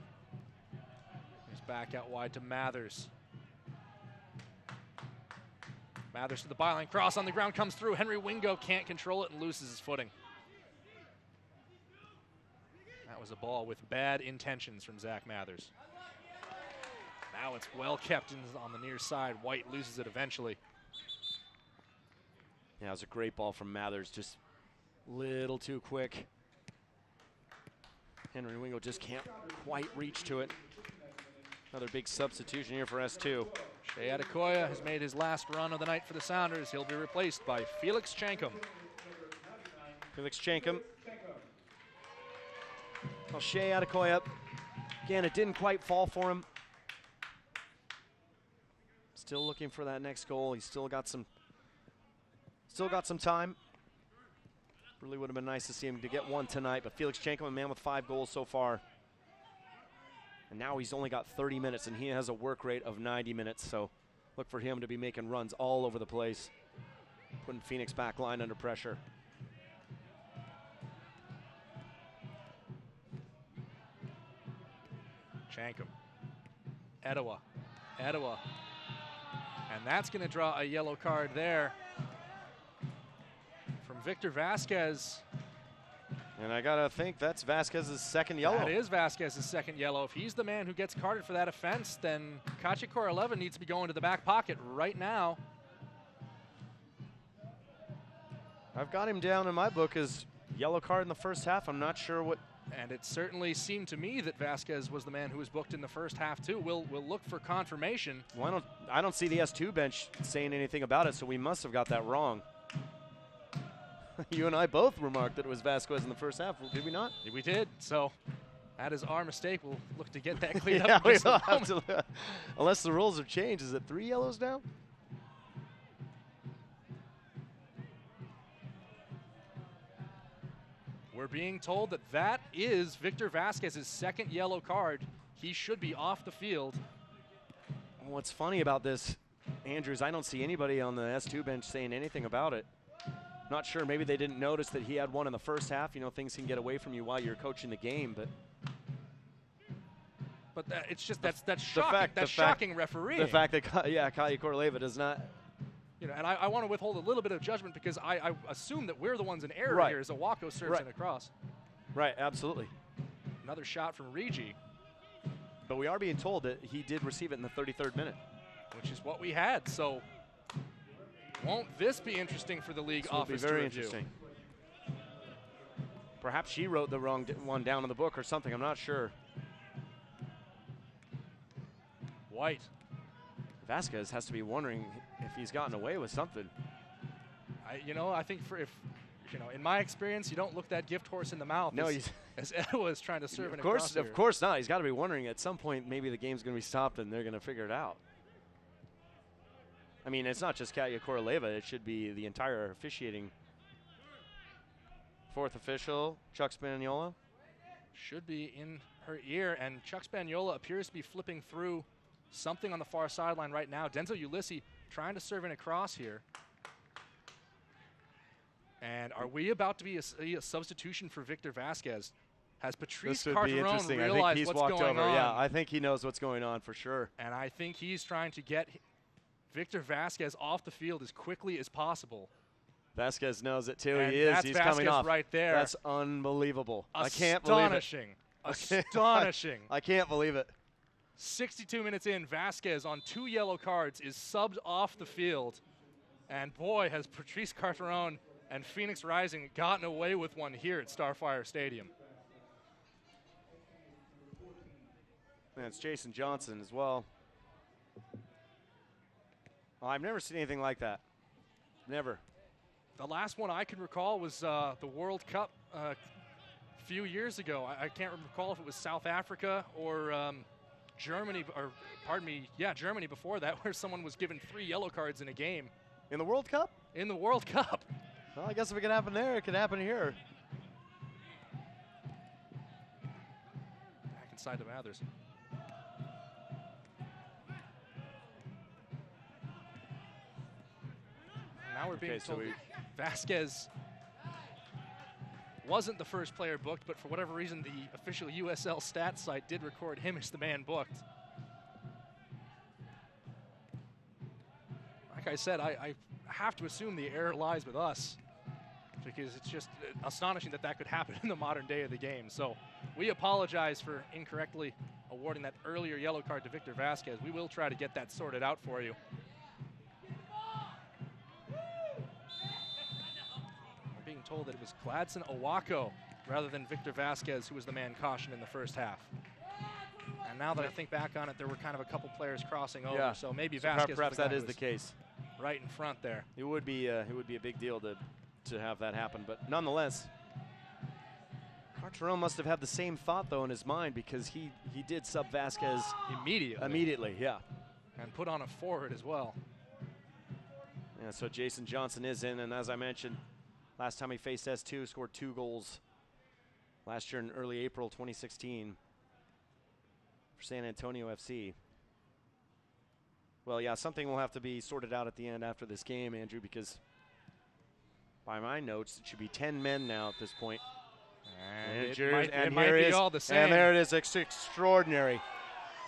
He's back out wide to Mathers. Mathers to the byline, cross on the ground, comes through. Henry Wingo can't control it and loses his footing. That was a ball with bad intentions from Zach Mathers. Now it's well kept on the near side. White loses it eventually. Yeah, it was a great ball from Mathers, just a little too quick. Henry Wingo just can't quite reach to it. Another big substitution here for S2. Shea Adekoya has made his last run of the night for the Sounders. He'll be replaced by Felix Chankum. Felix Chankum. Well, Shea Adekoya, again, it didn't quite fall for him. Still looking for that next goal. He's still got some time. Really would have been nice to see him to get one tonight, but Felix Chankum, a man with 5 goals so far. And now he's only got 30 minutes, and he has a work rate of 90 minutes, so look for him to be making runs all over the place, putting Phoenix back line under pressure. Chankum. Etowah. And that's going to draw a yellow card there from Victor Vasquez. And I got to think that's Vasquez's second yellow. That is Vasquez's second yellow. If he's the man who gets carded for that offense, then Katya Koroleva needs to be going to the back pocket right now. I've got him down in my book as yellow card in the first half. I'm not sure what. And it certainly seemed to me that Vasquez was the man who was booked in the first half too. We'll look for confirmation. Well, I don't see the S2 bench saying anything about it, so we must have got that wrong. You and I both remarked that it was Vasquez in the first half, did we not? We did. So that is our mistake. We'll look to get that cleaned yeah, up. In just a moment. To, unless the rules have changed, is it 3 yellows now? We're being told that that is Victor Vasquez's second yellow card. He should be off the field. What's funny about this, Andrews, I don't see anybody on the S2 bench saying anything about it. Not sure, maybe they didn't notice that he had one in the first half. You know, things can get away from you while you're coaching the game, but it's just that's shocking. That's shocking refereeing. The fact that Katya Koroleva does not. You know, and I want to withhold a little bit of judgment because I assume that we're the ones in error right. here as Awako serves it across. Right, absolutely. Another shot from Rigi. But we are being told that he did receive it in the 33rd minute. Which is what we had, so won't this be interesting for the league office to review? Very interesting. Perhaps she wrote the wrong one down in the book or something, I'm not sure. White. Vasquez has to be wondering if he's gotten away with something. I think in my experience, you don't look that gift horse in the mouth. No, as Etowah is trying to serve Of course not. He's got to be wondering at some point maybe the game's going to be stopped and they're going to figure it out. I mean, it's not just Katya Koroleva. It should be the entire officiating. Fourth official, Chuck Spagnola. Should be in her ear, and Chuck Spagnola appears to be flipping through something on the far sideline right now. Denzel Ulysses trying to serve in a cross here. And are we about to be a substitution for Victor Vasquez? Has Patrice Carteron realized what's going on? Yeah, I think he knows what's going on for sure. And I think he's trying to get Victor Vasquez off the field as quickly as possible. Vasquez knows it too. And he is. He's Vasquez coming off right there. That's unbelievable. Astonishing. I can't believe it. Astonishing. I can't believe it. 62 minutes in, Vasquez on 2 yellow cards is subbed off the field. And boy, has Patrice Carteron and Phoenix Rising gotten away with one here at Starfire Stadium. Man, it's Jason Johnson as well. Well, I've never seen anything like that. Never. The last one I can recall was the World Cup a few years ago. I can't recall if it was South Africa or Germany, or pardon me, Germany before that, where someone was given 3 yellow cards in a game. In the World Cup? In the World Cup. Well, I guess if it can happen there, it can happen here. Back inside to Mathers. Now we're being Okay, so told Vasquez wasn't the first player booked, but for whatever reason, the official USL stats site did record him as the man booked. Like I said, I have to assume the error lies with us, because it's just astonishing that that could happen in the modern day of the game. So we apologize for incorrectly awarding that earlier yellow card to Victor Vasquez. We will try to get that sorted out for you. We're being told that it was Gladson Owako rather than Victor Vasquez who was the man cautioned in the first half. And now that I think back on it, there were kind of a couple players crossing over, so maybe Vasquez. Perhaps that is the case. Right in front there. It would be a big deal to have that happen, but nonetheless, Carterone must have had the same thought though in his mind, because he did sub Vasquez immediately, yeah, and put on a forward as well. Yeah, so Jason Johnson is in, and as I mentioned, last time he faced S2, scored 2 goals last year in early April 2016 for San Antonio FC. Well, yeah, something will have to be sorted out at the end after this game, Andrew, because by my notes, it should be 10 men now at this point. And it might be all the same. And there it is. It's extraordinary.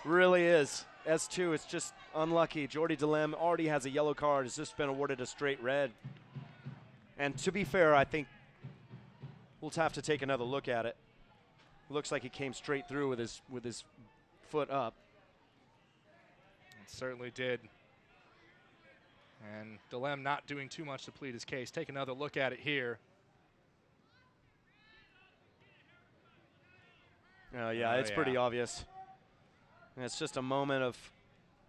Really is. S2, it's just unlucky. Jordy DeLem already has a yellow card. Has just been awarded a straight red. And to be fair, I think we'll have to take another look at it. Looks like he came straight through with his foot up. It certainly did. And DeLem not doing too much to plead his case. Take another look at it here. Yeah, it's pretty obvious. And it's just a moment of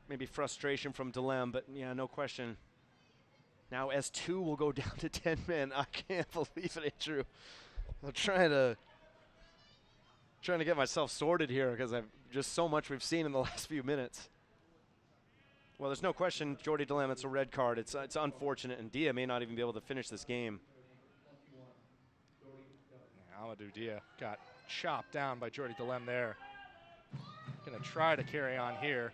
maybe frustration from DeLem, but yeah, no question. Now S2 will go down to 10 men. I can't believe it, Andrew. I'm trying to get myself sorted here, because I've just so much we've seen in the last few minutes. Well, there's no question, Jordy DeLem, it's a red card. It's unfortunate, and Dia may not even be able to finish this game. Amadou Dia got chopped down by Jordy DeLem there. Gonna try to carry on here.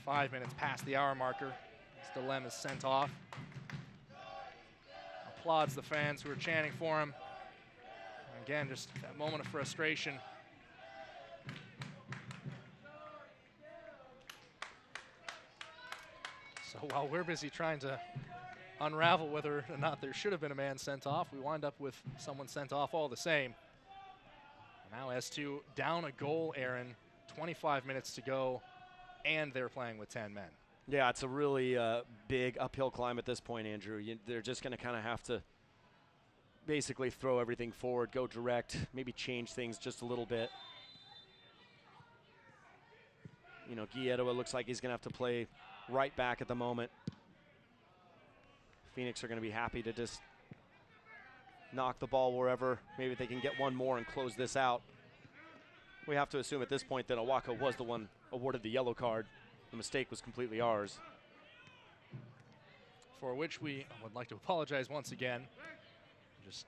5 minutes past the hour marker as DeLem is sent off. Applauds the fans who are chanting for him. And again, just that moment of frustration. So while we're busy trying to unravel whether or not there should have been a man sent off, we wind up with someone sent off all the same. Now S2 down a goal, Aaron. 25 minutes to go, and they're playing with 10 men. Yeah, it's a really big uphill climb at this point, Andrew. They're just going to kind of have to basically throw everything forward, go direct, maybe change things just a little bit. You know, Guieto, it looks like he's going to have to play right back at the moment. Phoenix are going to be happy to just knock the ball wherever. Maybe they can get one more and close this out. We have to assume at this point that Owako was the one awarded the yellow card. The mistake was completely ours. For which we would like to apologize once again. Just,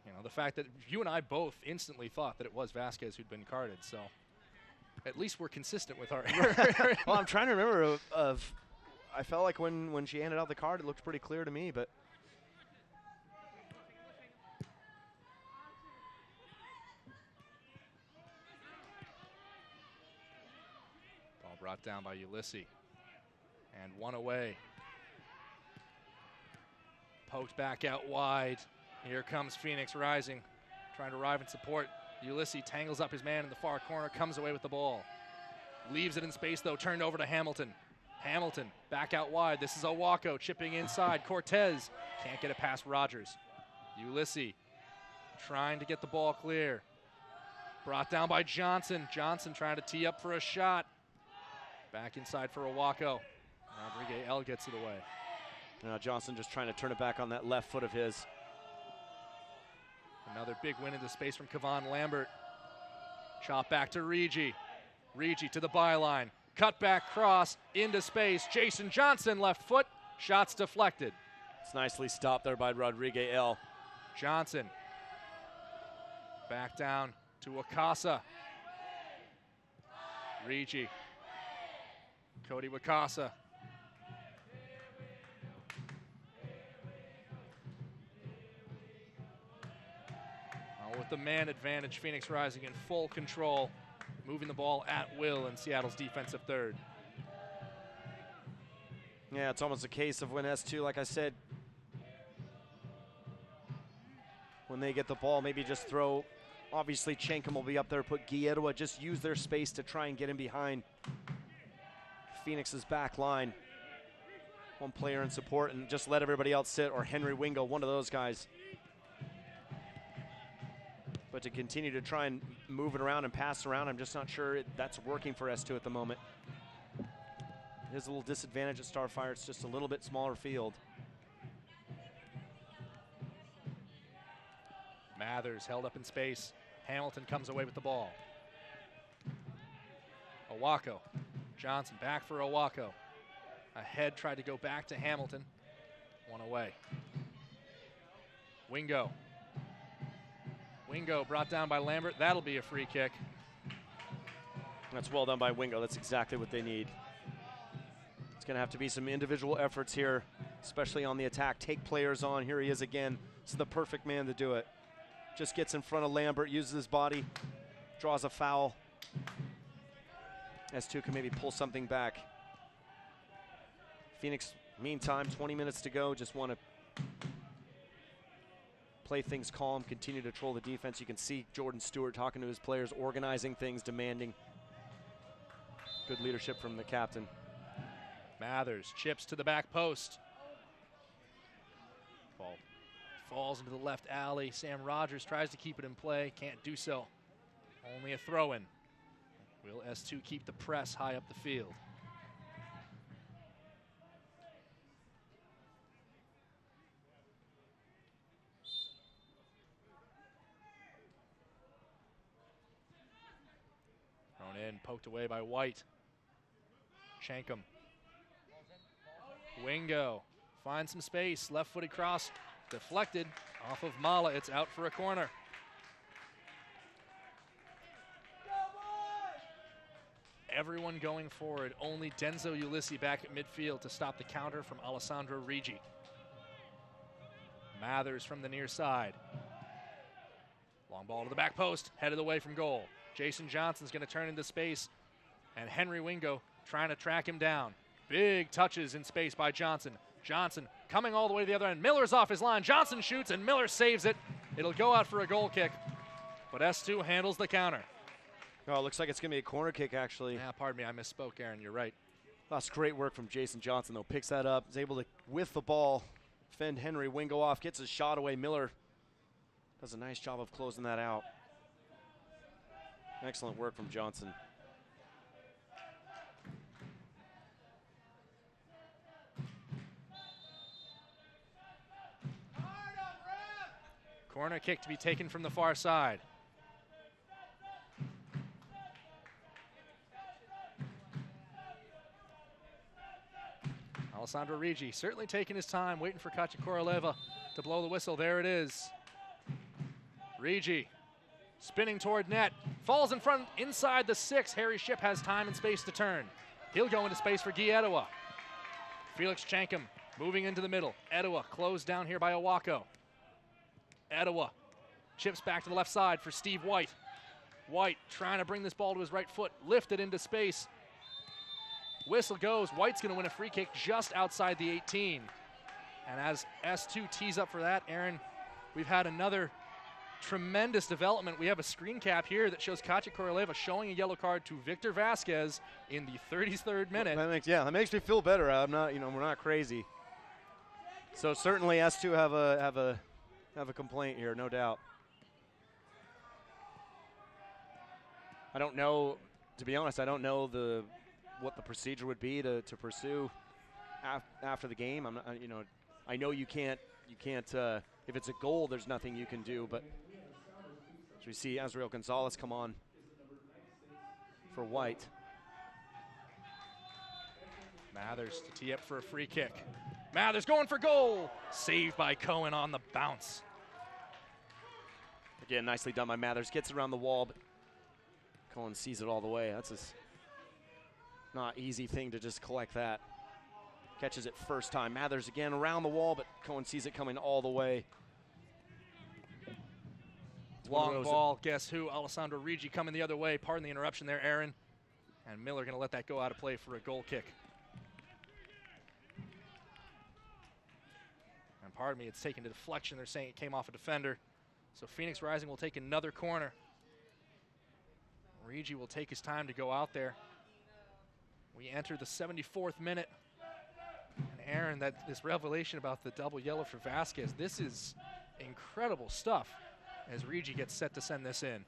you know, the fact that you and I both instantly thought that it was Vasquez who'd been carded, so at least we're consistent with our error. Well, I'm trying to remember I felt like when she handed out the card, it looked pretty clear to me, but brought down by Ulysses. And one away. Poked back out wide. Here comes Phoenix Rising, trying to arrive in support. Ulysses tangles up his man in the far corner, comes away with the ball. Leaves it in space, though, turned over to Hamilton. Hamilton back out wide. This is Owako chipping inside. Cortez can't get it past Rogers. Ulysses trying to get the ball clear. Brought down by Johnson. Johnson trying to tee up for a shot. Back inside for Owako. Rodriguez L gets it away. Now Johnson just trying to turn it back on that left foot of his. Another big win into space from Kavan Lambert. Chop back to Rigi. Rigi to the byline. Cut back cross into space. Jason Johnson left foot. Shots deflected. It's nicely stopped there by Rodriguez L. Johnson. Back down to Wakasa. Rigi. Cody Wakasa. with the man advantage. Phoenix Rising in full control, moving the ball at will in Seattle's defensive third. Yeah, it's almost a case of when S2, like I said, when they get the ball, maybe just throw. Obviously, Chenkum will be up there, put Guillermo, just use their space to try and get in behind Phoenix's back line. One player in support and just let everybody else sit, or Henry Wingo, one of those guys. But to continue to try and move it around and pass around, I'm just not sure that's working for S2 at the moment. There's a little disadvantage at Starfire. It's just a little bit smaller field. Mathers held up in space. Hamilton comes away with the ball. Owako. Johnson back for Owako. Ahead, tried to go back to Hamilton. One away. Wingo. Wingo brought down by Lambert. That'll be a free kick. That's well done by Wingo. That's exactly what they need. It's going to have to be some individual efforts here, especially on the attack. Take players on. Here he is again. This is the perfect man to do it. Just gets in front of Lambert, uses his body, draws a foul. S2 can maybe pull something back. Phoenix, meantime, 20 minutes to go. Just want to play things calm, continue to control the defense. You can see Jordan Stewart talking to his players, organizing things, demanding. Good leadership from the captain. Mathers chips to the back post. Ball falls into the left alley. Sam Rogers tries to keep it in play, can't do so. Only a throw-in. Will S2 keep the press high up the field? Thrown in, poked away by White. Shankum. Wingo finds some space, left-footed cross, deflected off of Mala. It's out for a corner. Everyone going forward, only Denzo Ulyssi back at midfield to stop the counter from Alessandro Rigi. Mathers from the near side. Long ball to the back post, headed away from goal. Jason Johnson's going to turn into space, and Henry Wingo trying to track him down. Big touches in space by Johnson. Johnson coming all the way to the other end. Miller's off his line. Johnson shoots, and Miller saves it. It'll go out for a goal kick, but S2 handles the counter. Oh, it looks like it's going to be a corner kick, actually. Yeah, pardon me, I misspoke, Aaron. You're right. That's great work from Jason Johnson, though. Picks that up, is able to, with the ball, fend Henry Wingo off, gets his shot away. Miller does a nice job of closing that out. Excellent work from Johnson. Corner kick to be taken from the far side. Alessandro Rigi certainly taking his time, waiting for Katja Koroleva to blow the whistle. There it is. Rigi spinning toward net, falls in front inside the 6. Harry Shipp has time and space to turn. He'll go into space for Guy Edewa. Felix Chankum moving into the middle. Edewa closed down here by Owako. Edewa chips back to the left side for Steve White. White trying to bring this ball to his right foot, lifted into space. Whistle goes. White's going to win a free kick just outside the 18. And as S2 tees up for that, Aaron, we've had another tremendous development. We have a screen cap here that shows Katja Koroleva showing a yellow card to Victor Vasquez in the 33rd minute. That makes me feel better. I'm not, we're not crazy. So certainly S2 have a complaint here, no doubt. I don't know, to be honest, I don't know what the procedure would be to pursue after the game. I'm not, I know you can't if it's a goal, there's nothing you can do, but as we see Azriel Gonzalez come on for White. Mathers to tee up for a free kick. Mathers going for goal. Saved by Cohen on the bounce. Again, nicely done by Mathers. Gets around the wall, but Cohen sees it all the way. That's a not easy thing to just collect that. Catches it first time. Mathers again around the wall, but Cohen sees it coming all the way. Long ball, guess who? Alessandro Rigi coming the other way. Pardon the interruption there, Aaron. And Miller going to let that go out of play for a goal kick. And pardon me, it's taken a deflection. They're saying it came off a defender. So Phoenix Rising will take another corner. Rigi will take his time to go out there. We enter the 74th minute. And Aaron, this revelation about the double yellow for Vasquez, this is incredible stuff as Rigi gets set to send this in.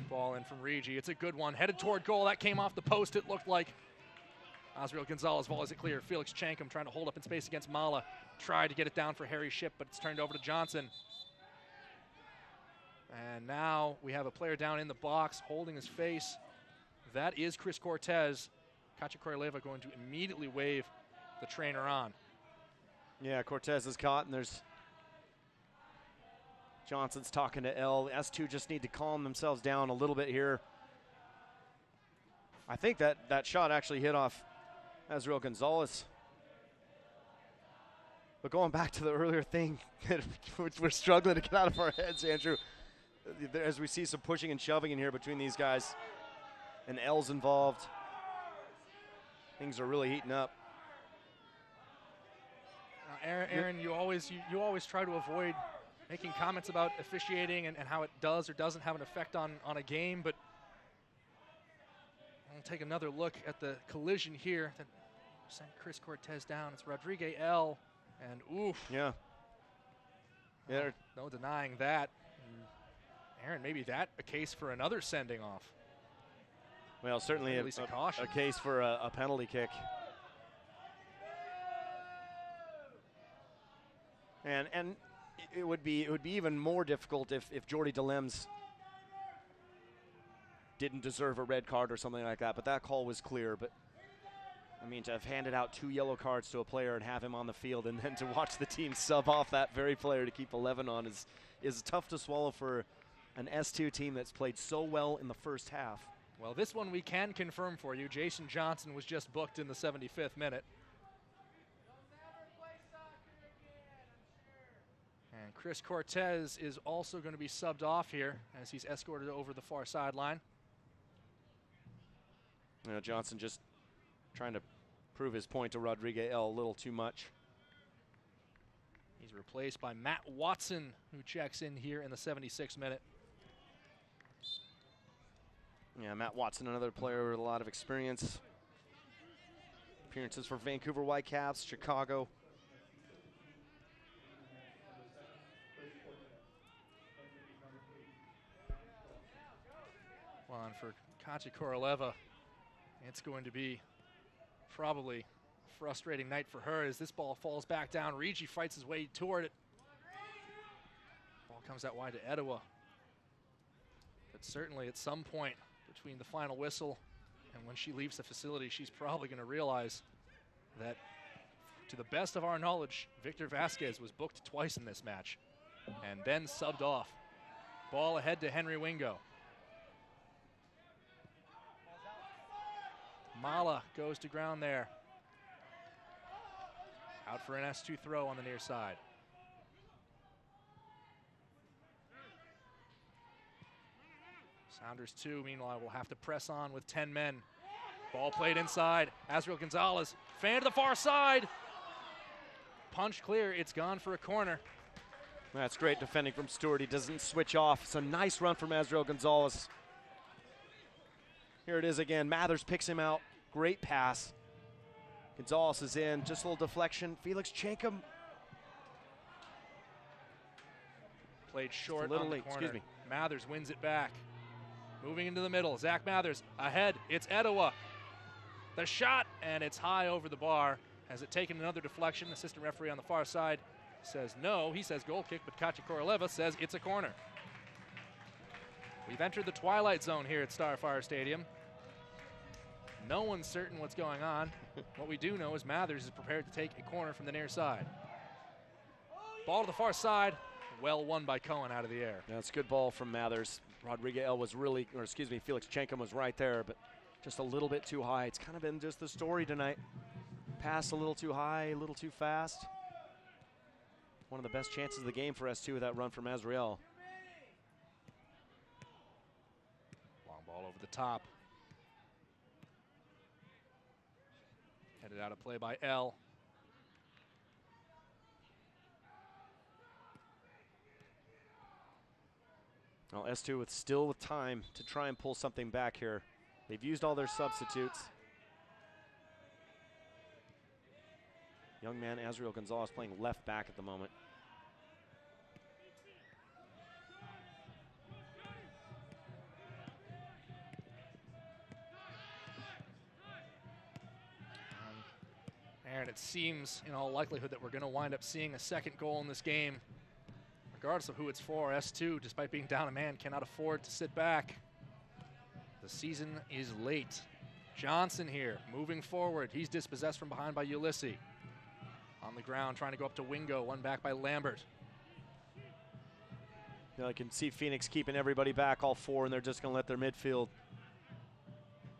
Ball in from Rigi. It's a good one. Headed toward goal. That came off the post, it looked like. Osriel Gonzalez volleys it clear. Felix Chankum trying to hold up in space against Mala. Tried to get it down for Harry Shipp, but it's turned over to Johnson. And now we have a player down in the box holding his face. That is Chris Cortez. Katya Koroleva going to immediately wave the trainer on. Yeah, Cortez is caught, and there's Johnson's talking to L. S2 just need to calm themselves down a little bit here. I think that shot actually hit off Azriel Gonzalez. But going back to the earlier thing that we're struggling to get out of our heads, Andrew, as we see some pushing and shoving in here between these guys, and L's involved. Things are really heating up. Aaron, you always try to avoid making comments about officiating and how it does or doesn't have an effect on a game, but we'll take another look at the collision here that sent Chris Cortez down. It's Rodrigue L. And oof. Yeah. Yeah. No denying that. Aaron, maybe that a case for another sending off. Well, certainly at least a caution. A case for a penalty kick. And it would be even more difficult if Jordy DeLems didn't deserve a red card or something like that. But that call was clear. But I mean, to have handed out 2 yellow cards to a player and have him on the field, and then to watch the team sub off that very player to keep 11 on is tough to swallow for an S2 team that's played so well in the first half. Well, this one we can confirm for you. Jason Johnson was just booked in the 75th minute. And Chris Cortez is also going to be subbed off here as he's escorted over the far sideline. You know, Johnson just trying to prove his point to Rodrigue L a little too much. He's replaced by Matt Watson, who checks in here in the 76th minute. Yeah, Matt Watson, another player with a lot of experience. Appearances for Vancouver Whitecaps, Chicago. Well, and for Katya Koroleva, it's going to be probably a frustrating night for her as this ball falls back down. Rigi fights his way toward it. Ball comes out wide to Etowah. But certainly at some point between the final whistle and when she leaves the facility, she's probably going to realize that, to the best of our knowledge, Victor Vasquez was booked twice in this match and then subbed off. Ball ahead to Henry Wingo. Mala goes to ground there. Out for an S2 throw on the near side. Sounders 2, meanwhile, will have to press on with 10 men. Ball played inside. Azriel Gonzalez, fan to the far side. Punch clear, it's gone for a corner. That's great defending from Stewart. He doesn't switch off. It's a nice run from Azriel Gonzalez. Here it is again. Mathers picks him out. Great pass. Gonzalez is in. Just a little deflection. Felix Chankum. Played short a little on the late. corner. Excuse me. Mathers wins it back. Moving into the middle. Zach Mathers ahead. It's Etowah. The shot, and it's high over the bar. Has it taken another deflection? Assistant referee on the far side says no. He says goal kick, but Katya Koroleva says it's a corner. We've entered the twilight zone here at Starfire Stadium. No one's certain what's going on. What we do know is Mathers is prepared to take a corner from the near side. Ball to the far side. Well won by Cohen out of the air. That's a good ball from Mathers. Rodrigue L was really, or excuse me, Felix Chankum was right there, but just a little bit too high. It's kind of been just the story tonight. Pass a little too high, a little too fast. one of the best chances of the game for S2 with that run from Azriel. Long ball over the top. Headed out of play by L. Well, S2 still with time to try and pull something back here. They've used all their substitutes. Young man Azriel Gonzalez playing left back at the moment. And it seems in all likelihood that we're going to wind up seeing a second goal in this game. Regardless of who it's for, S2, despite being down a man, cannot afford to sit back. The season is late. Johnson here, moving forward. He's dispossessed from behind by Ulysses. On the ground, trying to go up to Wingo, one back by Lambert. You know, I can see Phoenix keeping everybody back, all four, and they're just going to let their midfield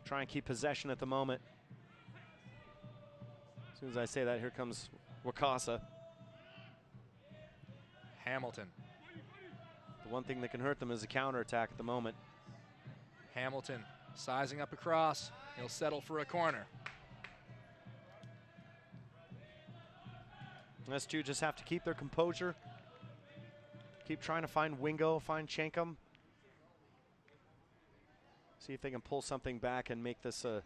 try and keep possession at the moment. As soon as I say that, here comes Wakasa. Hamilton. The one thing that can hurt them is a counterattack at the moment. Hamilton sizing up across. He'll settle for a corner. S2 just have to keep their composure. Keep trying to find Wingo, find Chenkum. See if they can pull something back and make this an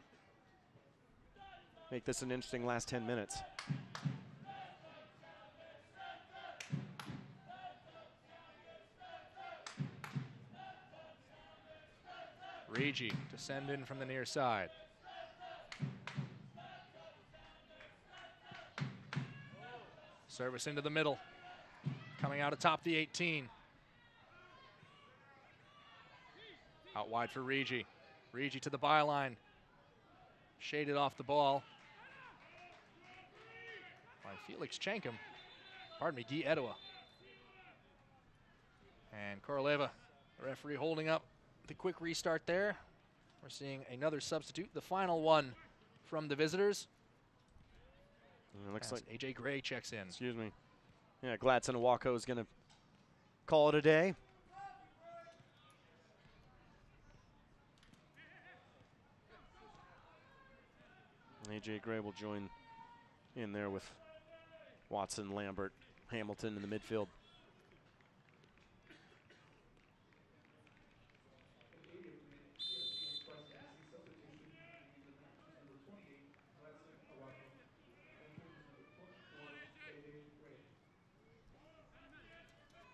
interesting last 10 minutes. Regi to send in from the near side. Service into the middle. Coming out atop the 18. Out wide for Regi. Regi to the byline. Shaded off the ball by Felix Chenkum. Pardon me, Guy Edoa. And Koroleva, the referee, holding up the quick restart there. We're seeing another substitute, the final one from the visitors. It looks like AJ Gray checks in. Excuse me. Yeah, Gladson Awako is going to call it a day. AJ Gray will join in there with Watson, Lambert, Hamilton in the midfield.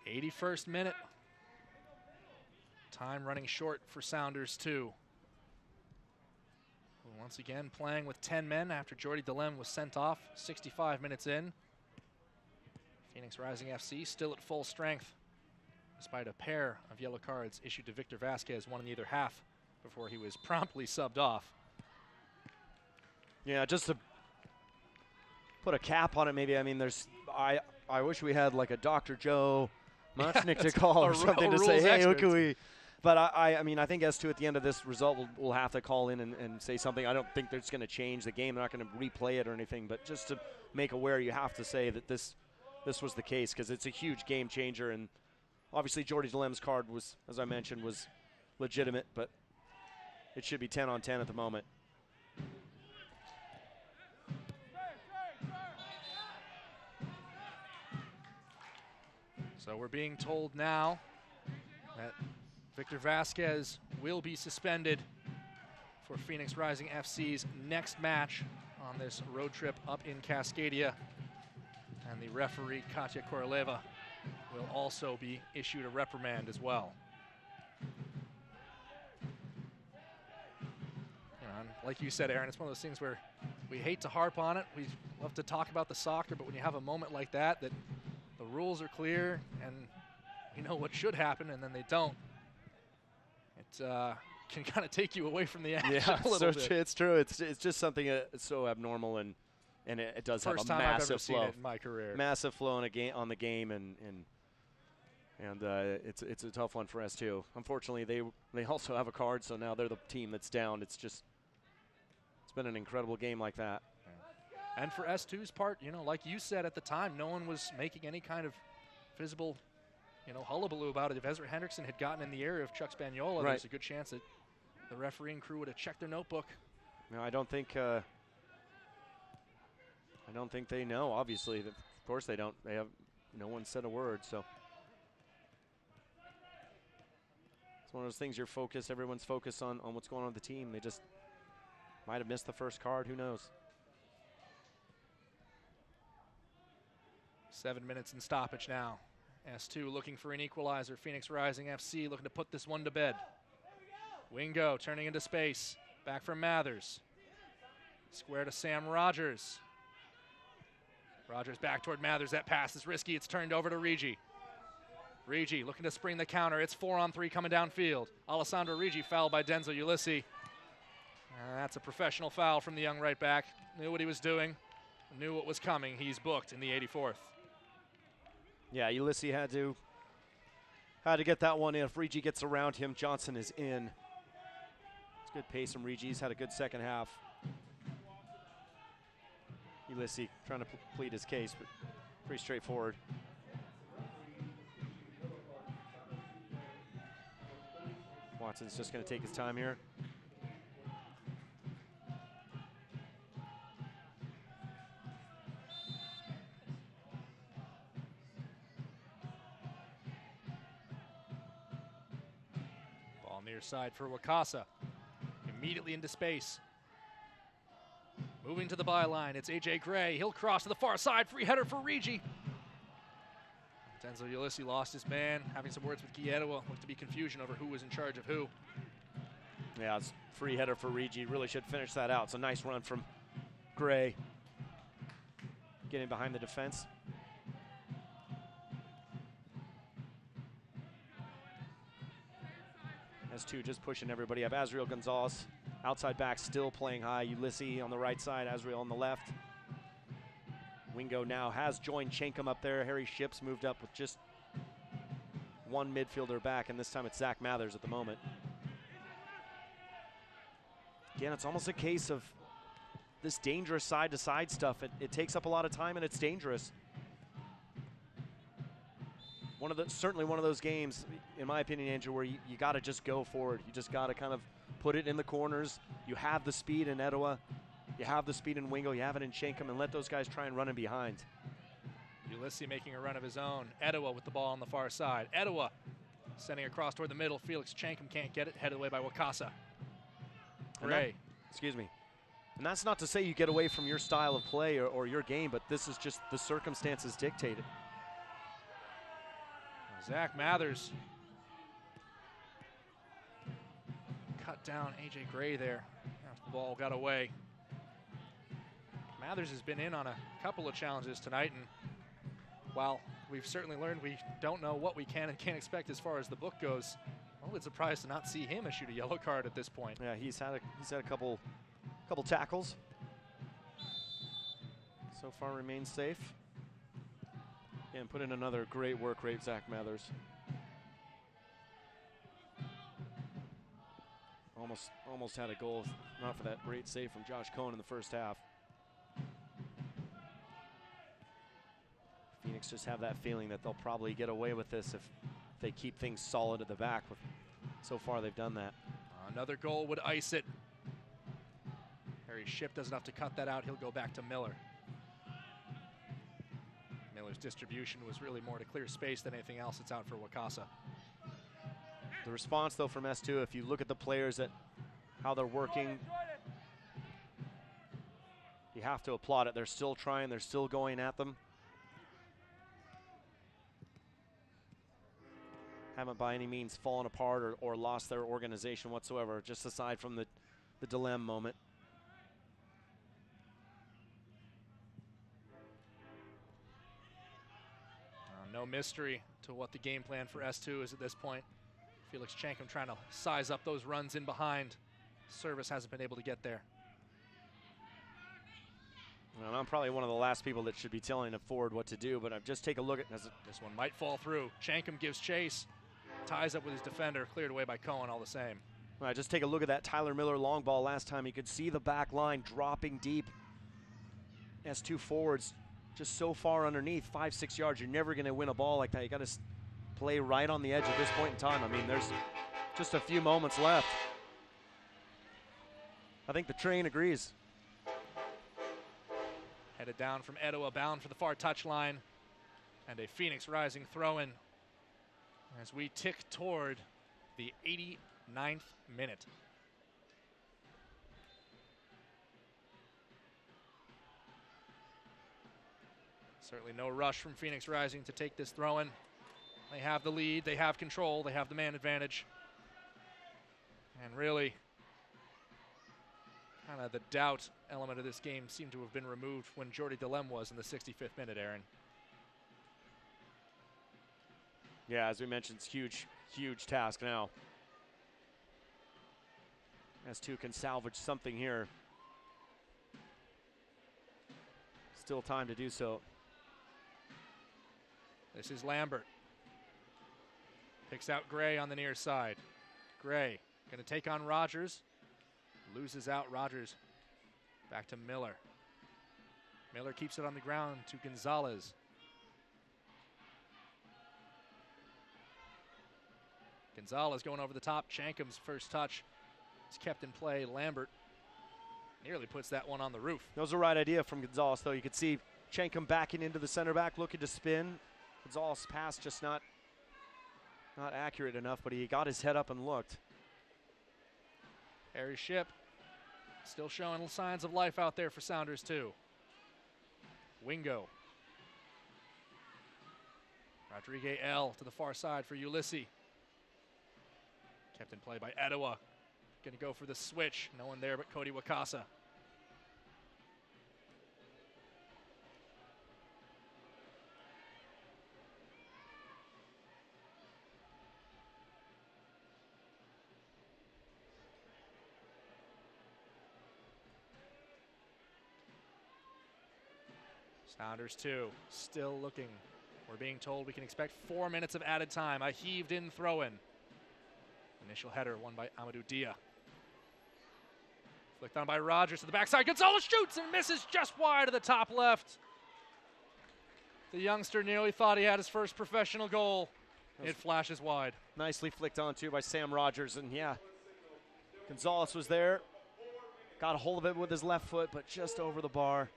'81st minute. Time running short for Sounders too. Once again playing with 10 men after Jordy Delem was sent off 65 minutes in. Phoenix Rising FC still at full strength despite a pair of yellow cards issued to Victor Vasquez, one in either half, before he was promptly subbed off. Yeah, just to put a cap on it maybe. I mean, I wish we had like a Dr. Joe Muchnick to call or something to say, hey, who can we... But I mean, I think S2 at the end of this result will have to call in and say something. I don't think that's going to change the game. They're not going to replay it or anything. But just to make aware, you have to say that this was the case because it's a huge game changer. And obviously, Jordy Delem's card was, as I mentioned, was legitimate. But it should be 10 on 10 at the moment. So we're being told now that Victor Vasquez will be suspended for Phoenix Rising FC's next match on this road trip up in Cascadia. And the referee, Katya Koroleva, will also be issued a reprimand as well. And like you said, Aaron, it's one of those things where we hate to harp on it. We love to talk about the soccer, but when you have a moment like that the rules are clear and you know what should happen and then they don't, it can kind of take you away from the action a little bit. It's true. It's just something that's so abnormal, and it does have a massive I've ever flow seen it in my career. Massive flow on the game, and it's a tough one for S2. Unfortunately, they also have a card, so now they're the team that's down. It's been an incredible game like that. And for S2's part, you know, like you said at the time, no one was making any kind of visible, you know, hullabaloo about it. If Ezra Hendrickson had gotten in the area of Chuck Spagnola, there's a good chance that the refereeing crew would have checked their notebook. No, I don't think they know. Obviously, of course they don't. They have no one said a word. So it's one of those things. You're focused. Everyone's focused on what's going on with the team. They just might have missed the first card. Who knows? 7 minutes in stoppage now. S2 looking for an equalizer. Phoenix Rising FC looking to put this one to bed. Wingo turning into space. Back from Mathers. Square to Sam Rogers. Rogers back toward Mathers. That pass is risky. It's turned over to Rigi. Rigi looking to spring the counter. It's 4-on-3 coming downfield. Alessandro Rigi fouled by Denzel Ulysses. That's a professional foul from the young right back. Knew what he was doing. Knew what was coming. He's booked in the 84th. Yeah, Ulysses had to get that one in. If Rigi gets around him, Johnson is in. It's good pace from Rigi. He's had a good second half. Ulysses trying to plead his case, but pretty straightforward. Watson's just going to take his time here. Near side for Wakasa. Immediately into space. Moving to the byline, it's AJ Gray. He'll cross to the far side. Free header for Rigi. Denzel Ulysses lost his man. Having some words with Guillermo. Looked to be confusion over who was in charge of who. Yeah, it's free header for Rigi. Really should finish that out. It's a nice run from Gray. Getting behind the defense. S2 just pushing everybody up. Azriel Gonzalez, outside back, still playing high. Ulysses on the right side, Azriel on the left. Wingo now has joined Chenkum up there. Harry Ships moved up with just one midfielder back, and this time it's Zach Mathers at the moment. Again, it's almost a case of this dangerous side-to-side stuff. It takes up a lot of time, and it's dangerous. Certainly one of those games, in my opinion, Andrew, where you got to just go forward. You just got to kind of put it in the corners. You have the speed in Etowah. You have the speed in Wingo. You have it in Chenkum, and let those guys try and run in behind. Ulysses making a run of his own. Etowah with the ball on the far side. Etowah sending across toward the middle. Felix Chenkum can't get it. Headed away by Wakasa. Gray. Excuse me. And that's not to say you get away from your style of play or your game, but this is just the circumstances dictated. Zach Mathers cut down AJ Gray there after the ball got away. Mathers has been in on a couple of challenges tonight, and while we've certainly learned we don't know what we can and can't expect as far as the book goes, I'm a little bit surprised to not see him issue a yellow card at this point. Yeah, he's had a couple tackles. So far remains safe. And put in another great work rate, Zach Mathers. Almost had a goal, if not for that great save from Josh Cohen in the first half. Phoenix just have that feeling that they'll probably get away with this if they keep things solid at the back. So far, they've done that. Another goal would ice it. Harry Shipp doesn't have to cut that out. He'll go back to Miller. Miller's distribution was really more to clear space than anything else. It's out for Wakasa. The response, though, from S2, if you look at the players, how they're working, you have to applaud it. They're still trying. They're still going at them. Haven't by any means fallen apart or lost their organization whatsoever, just aside from the dilemma moment. No mystery to what the game plan for S2 is at this point. Felix Chenkum trying to size up those runs in behind. Service hasn't been able to get there. Well, I'm probably one of the last people that should be telling a forward what to do, but just take a look at this one might fall through. Chenkum gives chase, ties up with his defender, cleared away by Cohen all the same. Well, just take a look at that Tyler Miller long ball last time. You could see the back line dropping deep. S2 forwards just so far underneath, 5-6 yards. You're never going to win a ball like that. You got to play right on the edge at this point in time. I mean, there's just a few moments left. I think the train agrees. Headed down from Etowah, bound for the far touchline. And a Phoenix Rising throw-in as we tick toward the 89th minute. Certainly no rush from Phoenix Rising to take this throw-in. They have the lead, they have control, they have the man advantage. And really, kind of the doubt element of this game seemed to have been removed when Jordy Delem was in the 65th minute, Aaron. Yeah, as we mentioned, it's huge, huge task now. S2 can salvage something here. Still time to do so. This is Lambert. Picks out Gray on the near side. Gray going to take on Rogers. Loses out Rogers. Back to Miller. Miller keeps it on the ground to Gonzalez. Gonzalez going over the top. Shankum's first touch is kept in play. Lambert nearly puts that one on the roof. That was the right idea from Gonzalez, though. You could see Shankum backing into the center back, looking to spin. Gonzalez' pass just not accurate enough, but he got his head up and looked. Harry Shipp still showing signs of life out there for Sounders too. Wingo. Rodrigue L to the far side for Ulysses. Kept in play by Etowah. Going to go for the switch. No one there but Cody Wakasa. Sounders 2, still looking. We're being told we can expect 4 minutes of added time. A heaved in throw-in. Initial header won by Amadou Dia. Flicked on by Rogers to the backside. Gonzalez shoots and misses just wide of the top left. The youngster nearly thought he had his first professional goal. It flashes wide. Nicely flicked on too by Sam Rogers, and yeah, Gonzalez was there. Got a hold of it with his left foot, but just over the bar.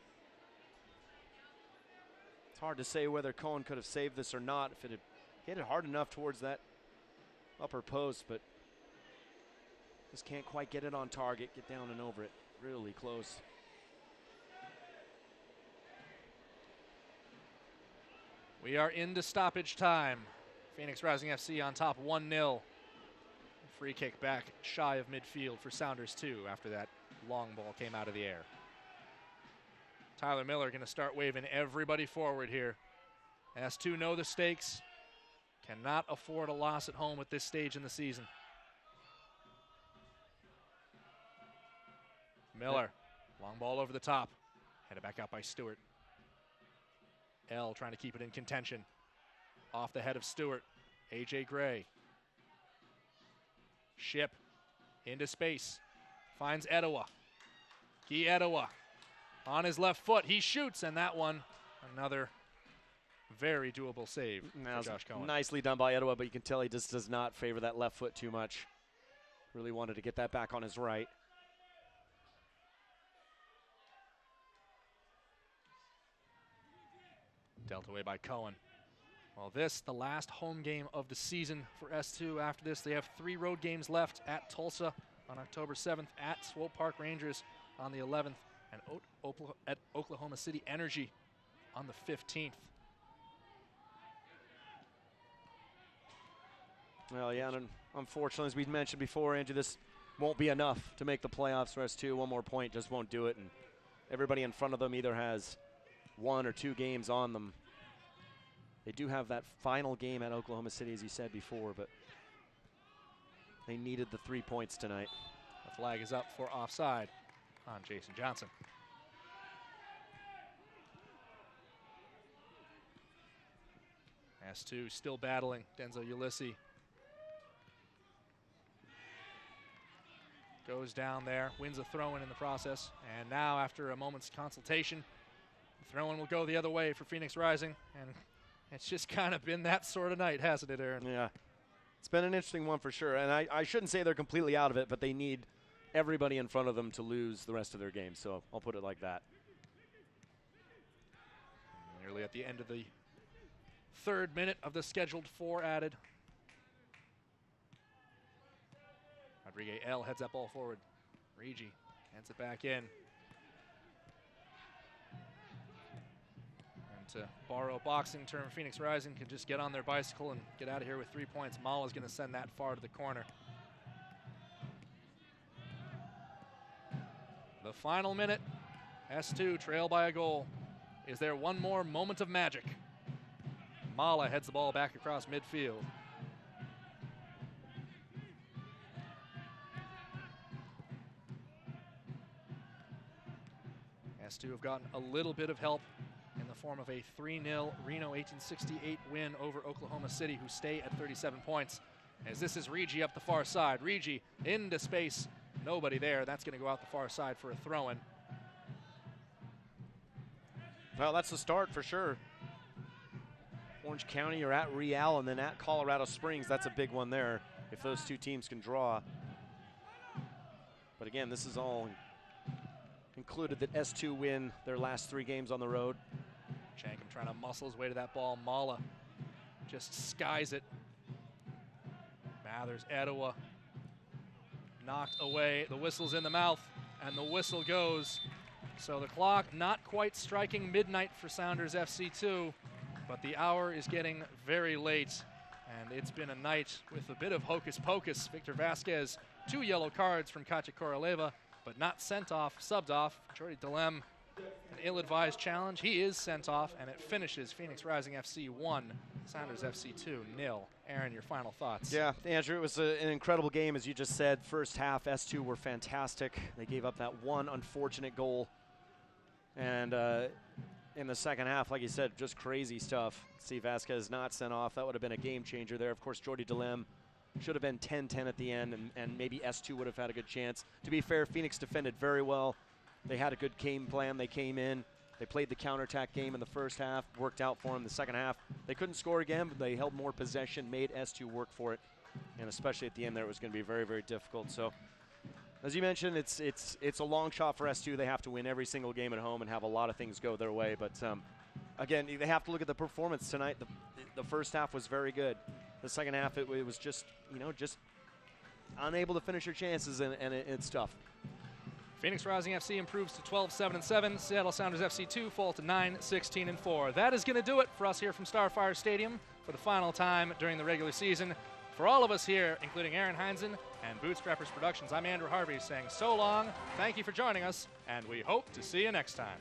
It's hard to say whether Cohen could have saved this or not if it had hit it hard enough towards that upper post, but just can't quite get it on target, get down and over it. Really close. We are into stoppage time. Phoenix Rising FC on top 1-0. Free kick back shy of midfield for Sounders 2 after that long ball came out of the air. Tyler Miller going to start waving everybody forward here. S2 know the stakes. Cannot afford a loss at home at this stage in the season. Miller, long ball over the top. Headed back out by Stewart. L trying to keep it in contention. Off the head of Stewart. AJ Gray. Shipp into space. Finds Etowah. Guy Etowah on his left foot. He shoots, and that one, another very doable save for Josh Cohen. Nicely done by Etowah, but you can tell he just does not favor that left foot too much. Really wanted to get that back on his right. Dealt away by Cohen. Well, this, the last home game of the season for S2. After this, they have 3 road games left at Tulsa on October 7th, at Swope Park Rangers on the 11th, and at Oklahoma City Energy on the 15th. Well, yeah, and unfortunately, as we mentioned before, Andrew, this won't be enough to make the playoffs for S2. One more point just won't do it, and everybody in front of them either has 1 or 2 games on them. They do have that final game at Oklahoma City, as you said before, but they needed the 3 points tonight. The flag is up for offside on Jason Johnson. S2 still battling Denzel Ulysses. Goes down there, wins a throw-in the process, and now after a moment's consultation, Throw-in will go the other way for Phoenix Rising, and it's just kind of been that sort of night, hasn't it, Aaron? Yeah. It's been an interesting one for sure, and I shouldn't say they're completely out of it, but they need everybody in front of them to lose the rest of their game, so I'll put it like that. Nearly at the end of the 3rd minute of the scheduled 4 added. Rodriguez L heads that ball forward. Regi hands it back in. And to borrow a boxing term, Phoenix Rising can just get on their bicycle and get out of here with 3 points. Mala's going to send that far to the corner. The final minute, S2 trail by a goal. Is there one more moment of magic? Mala heads the ball back across midfield. S2 have gotten a little bit of help in the form of a 3-0 Reno 1868 win over Oklahoma City, who stay at 37 points. As this is Regi up the far side. Regi into space. Nobody there. That's going to go out the far side for a throw-in. Well, that's the start for sure. Orange County are at Real and then at Colorado Springs. That's a big one there if those two teams can draw. But again, this is all included that S2 win their last 3 games on the road. Shankham trying to muscle his way to that ball. Mala just skies it. Mathers, Etowah knocked away. The whistle's in the mouth, and the whistle goes. So the clock not quite striking midnight for Sounders FC2, but the hour is getting very late, and it's been a night with a bit of hocus pocus. Victor Vasquez, 2 yellow cards from Katya Koroleva, but not sent off, subbed off. Jordy Delem, an ill-advised challenge. He is sent off, and it finishes Phoenix Rising FC 1, Sounders FC 2 0. Aaron, your final thoughts? Yeah, Andrew, it was an incredible game, as you just said. First half, S2 were fantastic. They gave up that one unfortunate goal. And in the second half, like you said, just crazy stuff. See Vasquez not sent off. That would have been a game changer there. Of course, Jordy Delem should have been 10-10 at the end, and maybe S2 would have had a good chance. To be fair, Phoenix defended very well. They had a good game plan. They came in. They played the counterattack game in the first half, worked out for them. The second half, they couldn't score again, but they held more possession, made S2 work for it. And especially at the end there, it was going to be very, very difficult. So, as you mentioned, it's a long shot for S2. They have to win every single game at home and have a lot of things go their way. But, again, they have to look at the performance tonight. The first half was very good. The second half, it was just, just unable to finish your chances, and it's tough. Phoenix Rising FC improves to 12-7-7. Seattle Sounders FC 2 fall to 9-16-4. That is going to do it for us here from Starfire Stadium for the final time during the regular season. For all of us here, including Aaron Heinzen and Bootstrappers Productions, I'm Andrew Harvey saying so long, thank you for joining us, and we hope to see you next time.